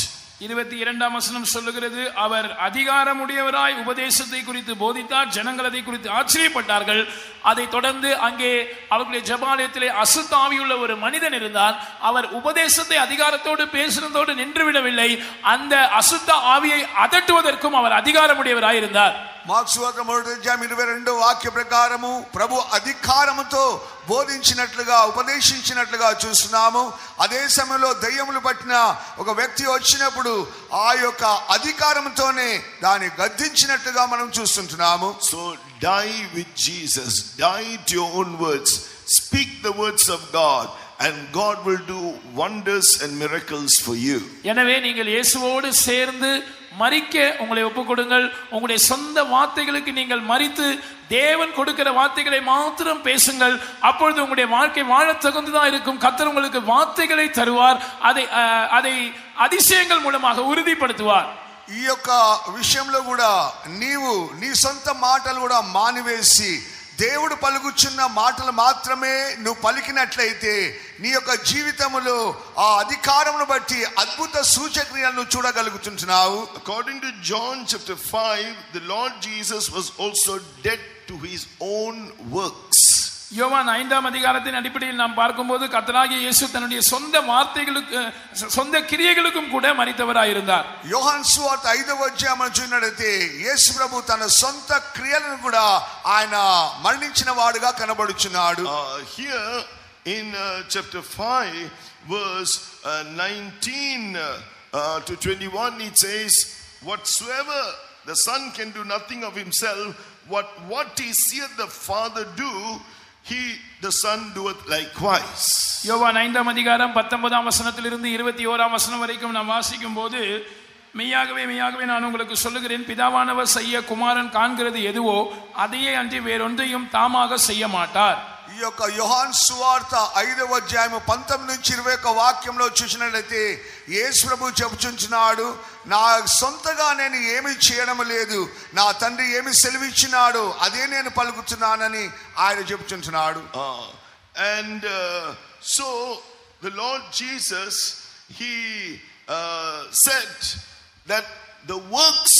22ஆம் வசனம் சொல்லுகிறது, அவர் அதிகாரமுடையவராய் உபதேசத்தை குறித்து போதித்தார். ஜனங்கள் அதை குறித்து ஆச்சரியப்பட்டார்கள். அதை தொடர்ந்து அங்கே அவர்களுடைய ஜெபாலயத்திலே அசுத்த ஆவியுள்ள ஒரு மனிதன் இருந்தார். அவர் உபதேசத்தை அதிகாரத்தோடு பேசுறதோடு நின்றுவிடவில்லை, அந்த அசுத்த ஆவியை அதட்டுவதற்கும் அவர் அதிகாரமுடையவராயிருந்தார். మార్కు సువార్త 22 వాక్య ప్రకారము ప్రభు అధికారముతో బోధించినట్లుగా ఉపదేశించినట్లుగా చూస్తున్నాము. అదే సమయంలో దయ్యములు పట్టిన ఒక వ్యక్తి వచ్చినప్పుడు ఆ యొక్క అధికారంతోనే దాన్ని గద్దించినట్లుగా మనం చూస్తుంటున్నాము. So die with Jesus, die to your own words, speak the words of God, and God will do wonders and miracles for you. எனவே நீங்கள் இயேசுவோடு சேர்ந்து மரிக்க உங்களை ஒப்புக் கொடுங்கள். உங்களுடைய சொந்த வார்த்தைகளுக்கு நீங்கள் மரித்து தேவன் கொடுக்கிற வார்த்தைகளை மாத்திரம் பேசுங்கள். அப்பொழுது உங்களுடைய வாழ்க்கை வாழ தகுந்ததா இருக்கும். கர்த்தர் உங்களுக்கு வார்த்தைகளை தருவார், அதை அதிசயங்கள் மூலமாக உறுதிப்படுத்துவார். ఈ యొక్క విషయంలో కూడా నీవు నీ సొంత మాటలు కూడా మానివేసి దేవుడు పలుకుచున్న మాటలు మాత్రమే నువ్వు పలికినట్లయితే నీ యొక్క జీవితంలో ఆ అధికారమును బట్టి అద్భుత సూచక్రియలను చూడగలుగుతున్నావు. According to John chapter 5, the Lord Jesus was also dead to his own works. யோவான் 5ஆம் அதிகாரத்தின் அடிப்படையில் நாம் பார்க்கும்போது கர்த்தராகிய இயேசு தன்னுடைய சொந்த வார்த்தைகளுக்கு சொந்த கிரியைகளுக்கும் கூட மரித்தவராயிருந்தார். యోహాను సువార్త 5వ అధ్యాయం చూసినట్లయితే యేసు ప్రభు తన సొంత క్రియలను కూడా ఆయన మరణించిన వాడుగా కనబడుచున్నాడు. Here in chapter 5 verse 19 to 21 it says, whatsoever the son can do nothing of himself, what he seeth the father do, the son doeth likewise. யோவான் 5ஆம் அதிகாரம் 19ஆம் வசனத்திலிருந்து 21ஆம் வசனம் வரைக்கும் நாம் வாசிக்கும் போது, மெய்யாகவே மெய்யாகவே நான் உங்களுக்கு சொல்லுகிறேன், பிதாவானவர் செய்ய குமாரன் காண்கிறது எதுவோ அதையே அன்றி வேறொன்றையும் தாமாக செய்ய மாட்டார். ఈ యొక్క యోహాను సువార్త 5వ అధ్యాయం 19 నుంచి 21 వాక్యంలో చూసినట్లయితే యేసు ప్రభు చెప్పుచున్నాడు, నా సొంతగా నేను ఏమీ చేయడం లేదు, నా తండ్రి ఏమి సెలవిచ్చినాడో అదే నేను పలుకుతున్నానని ఆయన చెప్పుచున్నాడు. And so the Lord Jesus, he said that the works,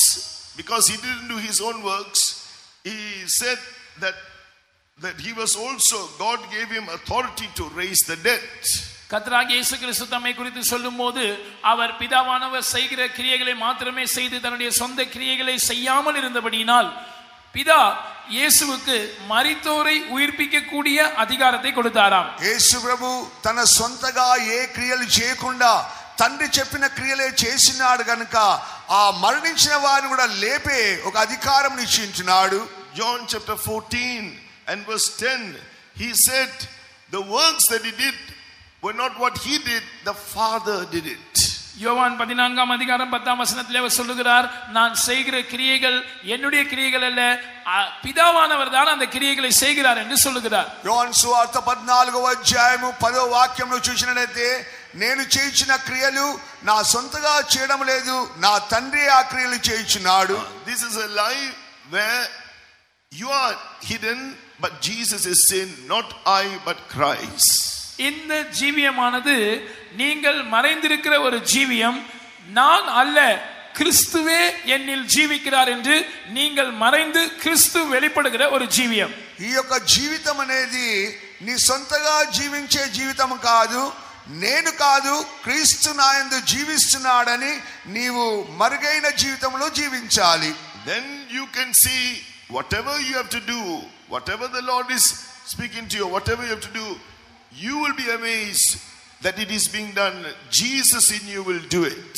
because he didn't do his own works, he said that he was also, God gave him authority to raise the dead. கர்த்தராகிய இயேசு கிறிஸ்து தம்மை குறித்து சொல்லும்போது அவர் பிதாவானவர் செய்கிற கிரியைகளை மாத்திரமே செய்து தன்னுடைய சொந்த கிரியைகளை செய்யாமல் இருந்தபடியினால் பிதா இயேசுவுக்கு மரித்தோரை உயிர்ப்பிக்க கூடிய அதிகாரத்தை கொடுத்தாராம். యేసు ప్రభు తన సొంతగా ఏ క్రియలు చేయకుండా తండ్రి చెప్పిన క్రియలే చేసినాడు గనుక ఆ మరణించిన వారిని కూడా లేపే ఒక అధికారం నిశ్చయించున్నాడు. John chapter 14 and verse 10, he said the works that he did were not what he did, the Father did it. யோவான் 14ஆம் அதிகாரம் 10ஆம் வசனத்திலே அவர் சொல்லுகிறார், நான் செய்கிற கிரியைகள் என்னுடைய கிரியைகள் அல்ல, பிதாவானவர் தான் அந்த கிரியைகளை செய்கிறார் என்று சொல்லுகிறார். యోహాను సువార్త 14వ అధ్యాయము 10వ వాక్యంలో చూసినట్లయితే, నేను చేయించిన క్రియలు నా సొంతగా చేయడం లేదు, నా తండ్రి ఆ క్రియలు చేయించున్నాడు. This is a life where you are hidden, but Jesus is saying, not I but Christ. இந்த ஜீவியமானது நீங்கள் மறைந்திருக்கிற ஒரு ஜீவியம், நான் அல்ல கிறிஸ்துவே என்னில் ஜீவிக்கிறார் என்று நீங்கள் மறைந்து கிறிஸ்து வெளிப்படுகிற ஒரு ஜீவியம். ఈ యొక్క జీవితం అనేది నీ సొంతగా జీవించే జీవితం కాదు, నేను కాదు, క్రీస్తు నాయందు జీవిస్తున్నాడని నీవు మరుగైన జీవితంలో జీవించాలి. Then you can see whatever you have to do, whatever the Lord is speaking to you, whatever you have to do, you will be amazed that it is being done. Jesus in you will do it.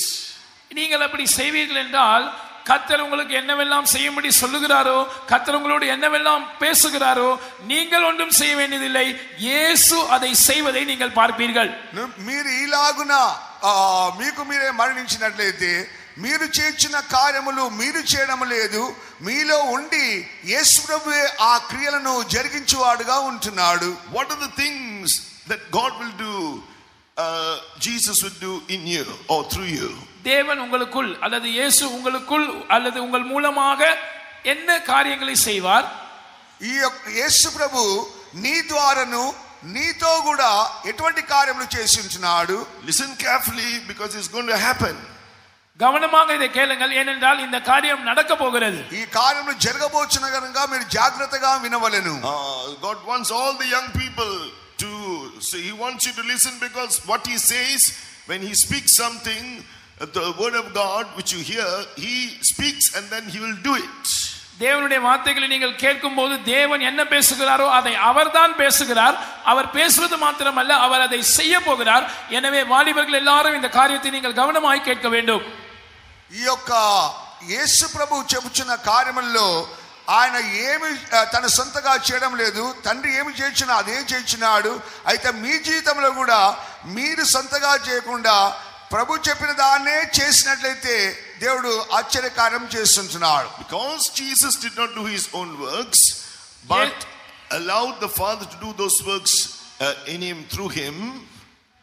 நீங்கள் அப்படி செய்வீர்கள் என்றால் கர்த்தர் உங்களுக்கு என்னவெல்லாம் செய்யும்படி சொல்லுகிறாரோ, கர்த்தர் உங்களோடு என்னவெல்லாம் பேசுகிறாரோ, நீங்கள் ஒன்றும் செய்ய வேண்டியதில்லை, இயேசு அதை செய்வதை நீங்கள் பார்ப்பீர்கள். మీరు ఇలాగున మీకు మీరే మరణించినట్లయితే మీరు చేసిన కార్యములు మీరు చేయడం లేదు, మీలో ఉండి యేసు ప్రభువే ఆ క్రియలను జరిగించువాడుగా ఉంటున్నాడు. What are the things that God will do, Jesus will do in you or through you? தேவன் உங்களுக்குள் அல்லது இயேசு உங்களுக்குள் அல்லது உங்கள் மூலமாக என்ன காரியங்களை செய்வார்? ఈ యేసు ప్రభు నీ ద్వారాను నీతో కూడా ఎటువంటి కార్యములు చేసి ఉంటున్నాడు? Listen carefully, because it's going to happen. கவனமாக இதை கேளுங்கள், ஏனென்றால் இந்த காரியம் நடக்க போகிறது. ఈ కార్యములు జరగబోచున్న కనుక మీరు జాగ్రత్తగా వినవలెను. God wants all the young people to, so he wants you to listen, because what he says, when he speaks something, the word of God which you hear, he speaks and then he will do it. தேவனுடைய வார்த்தைகளை நீங்கள் கேட்கும்போது தேவன் என்ன பேசுகிறாரோ அதை அவர்தான் பேசுகிறார். அவர் பேசுவது மாத்திரமல்ல, அவர் அதை செய்ய போகிறார். எனவே வாலிபர்கள் எல்லாரும் இந்த காரியத்தை நீங்கள் கவனமாய் கேட்க வேண்டும். ఈ యొక్క యేసు ప్రభువు చెబుతున్న కార్యముల్లో ఆయన ఏమి తన సొంతగా చేయడం లేదు. తండ్రి ఏమి చేయించినా అదే చేయించినాడు. అయితే మీ జీవితంలో కూడా మీరు సొంతగా చేయకుండా ప్రభు చెప్పిన దాన్నే చేసినట్లయితే దేవుడు ఆశ్చర్యకార్యం చేస్తుంటున్నాడు. Because Jesus did not do his own works, but allowed the Father to do those works in him, through him.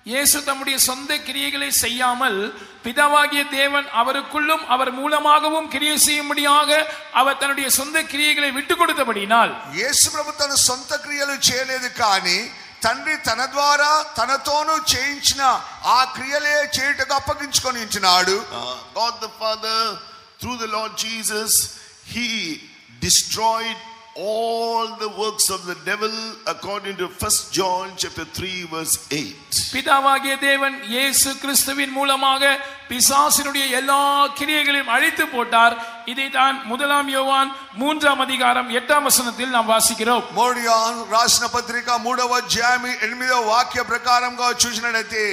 இயேசு தம்முடைய சொந்த கிரியைகளை செய்யாமல் பிதாவாகிய தேவன் அவருக்குள்ளும் அவர் மூலமாகவும் கிரியை செய்யும்படியாக அவர் தன்னுடைய சொந்த கிரியைகளை விட்டு கொடுத்தபடினால், యేసు ప్రభు తన సొంత క్రియలు చేయలేదు, కానీ తండ్రి తన ద్వారా తనతోనూ చేయించిన ఆ క్రియలే చేయుటకు అప్పగించుకొని ఉంటున్నాడు. God the Father, through the Lord Jesus, he destroyed all the works of the devil according to 1 John chapter 3 verse 8. பிதாவாகிய தேவன் இயேசு கிறிஸ்துவின் மூலமாக பிசாசினுடைய எல்லா கிரியைகளையும் அழித்து போட்டார். இதை தான் 1 யோவான் 3 அதிகாரம் 8 வசனத்தில் நாம் வாசிக்கிறோம். యోహాను రాసిన పత్రిక 3వ అధ్యాయం 8వ వాక్య ప్రకారంగా చూసినట్లయితే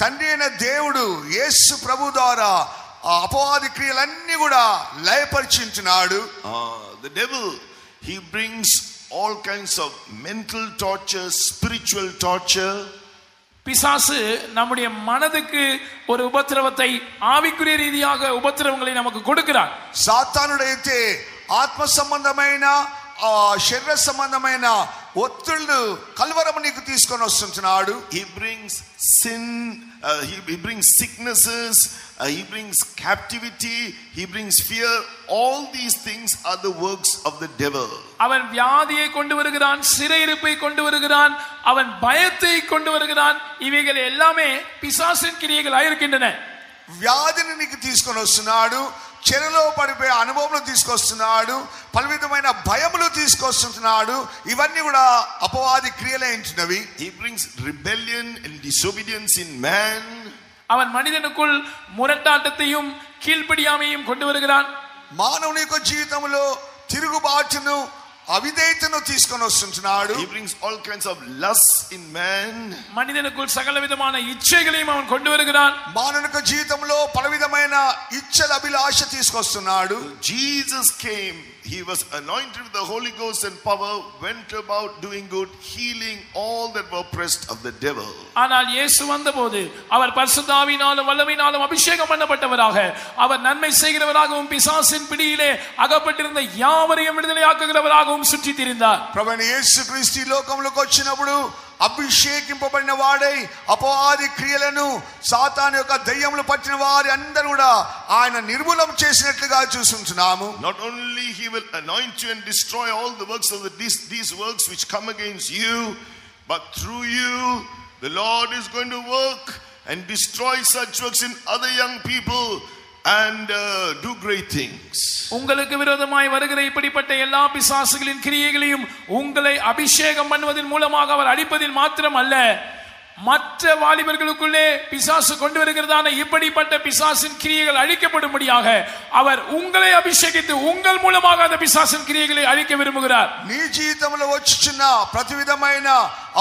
తండ్రి అయిన దేవుడు యేసు ప్రభు ద్వారా అపవాది క్రియలన్నీ కూడా లయపరిచించున్నాడు. The devil, he brings all kinds of mental torture, spiritual torture. பிசாசு நம்முடைய மனதுக்கு ஒரு உபத்திரவத்தை, ஆவிக்குரிய ரீதியாக உபத்திரவங்களை நமக்கு கொடுக்கிறார். సాతానుడైతే ఆత్మ సంబంధమైన శరీర సంబంధమైన ఒత్తిళ్లు కల్వరము నీకు తీసుకొని వస్తుంటున్నాడు. He brings sin, he brings sicknesses, he brings captivity, he brings fear. All these things are the works of the devil. அவன் வியாதியை கொண்டு வருகிறான், சிறையிருப்பை கொண்டு வருகிறான், அவன் பயத்தை கொண்டு வருகிறான். இவைகள் எல்லாமே பிசாசின் கிரியைகளாய் இருக்கின்றன. వ్యాధిని నీకు తీసుకొని వస్తున్నాడు, చెరలో పడిపోయే అనుభవంలో తీసుకొస్తున్నాడు, పలు విధమైన భయములు తీసుకొస్తున్నాడు. ఇవన్నీ కూడా అపవాది క్రియలే ఉంటున్నవి. He brings rebellion and disobedience in man. அவன் மனிதனுக்குள் முரட்டாட்டத்தையும் கீழ்ப்படியாமையும் கொண்டு வருகிறான். మానవుని యొక్క జీవితంలో తిరుగుబాటును, అవిధేయతను తీసుకొని వస్తుంటున్నాడు. He brings all kinds of lusts in man. மனிதனுக்குள் சகல விதமான இச்சைகளையும் அவன் கொண்டு வருகிறான். మానవుని యొక్క జీవితంలో పల విధమైన ఇచ్చల అభిలాష తీసుకొస్తున్నాడు. Jesus came, he was anointed with the Holy Ghost and power, went about doing good, healing all that were oppressed of the devil. ஆனால் இயேசு வந்தபோது அவர் பரிசுத்த ஆவியினாலும் வல்லமையினாலும் அபிஷேகம் பண்ணப்பட்டவராக, அவர் நன்மை செய்கிறவராகவும் பிசாசின் பிடியிலே அகப்பட்டிருந்த யாவரையும் விடுதலையாக்குகிறவராகவும் சுற்றி திரிந்தார். ప్రభువైన యేసుక్రీస్తు ఈ లోకంలోకి వచ్చినప్పుడు అభిషేకింపబడిన వాడై అపవాది క్రియలను, సాతాను యొక్క దయ్యములు పట్టిన వారి అందరూ కూడా ఆయన నిర్మూలం చేసినట్లుగా చూస్తున్నాము. Not only he will anoint you and destroy all the works of these works which come against you, but through you the Lord is going to work and destroy such works in other young people and do great things. உங்களுக்கு விரோதமாய் வருகிற இப்படிப்பட்ட எல்லா பிசாசுகளின் கிரியைகளையும் உங்களை அபிஷேகம் பண்ணுவதன் மூலமாக அவர் அழிப்பதில் மாத்திரம் அல்ல, மற்ற வாலிபர்களுக்குள்ளே பிசாசு கொண்டு வருகிறதான இப்படிப்பட்ட பிசாசின் கிரியைகள் அழிக்கப்படும்படியாக அவர் உங்களை அபிஷேகித்து உங்கள் மூலமாக அந்த பிசாசின் கிரியைகளை அழிக்க விரும்புகிறார். నీ జీవితంలో వచ్చుచున్న ప్రతి విధమైన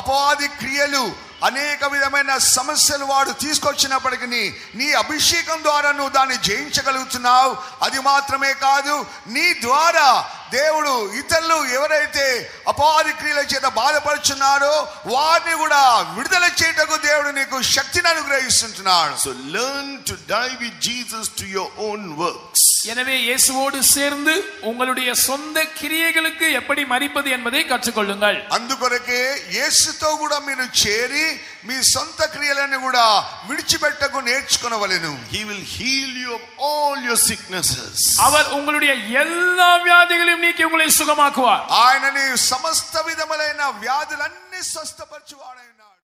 అపవాది క్రియలు, అనేక విధమైన సమస్యలు వాడు తీసుకొచ్చినప్పటికీ నీ అభిషేకం ద్వారా నువ్వు దాన్ని జయించగలుగుతున్నావు. అది మాత్రమే కాదు, నీ ద్వారా దేవుడు ఇతరులు ఎవరైతే అపవాది క్రియల చేత బాధపడుచున్నారో వారిని కూడా విడుదల చేయటకు దేవుడు నీకు శక్తిని అనుగ్రహిస్తున్నాడు. So learn to die with Jesus to your own works. எனவே இயேசுவோடு சேர்ந்து உங்களுடைய சொந்த கிரியைகளுக்கு எப்படி மரிப்பது என்பதை கற்றுக்கொள்ளுங்கள். అందుకొరకే యేసుతో కూడా మీరు చేరి మీ సొంత క్రియలను కూడా విడిచిపెట్టకు నేర్చుకొనవలెను. He will heal you of all your sicknesses. அவர் உங்களுடைய எல்லா வியாதிகளையும் நீக்கி உங்களை சுகமாக்குவார். ఆయన నీ సమస్త విధములైన వ్యాధులన్నీ స్వస్థపరచువాడు.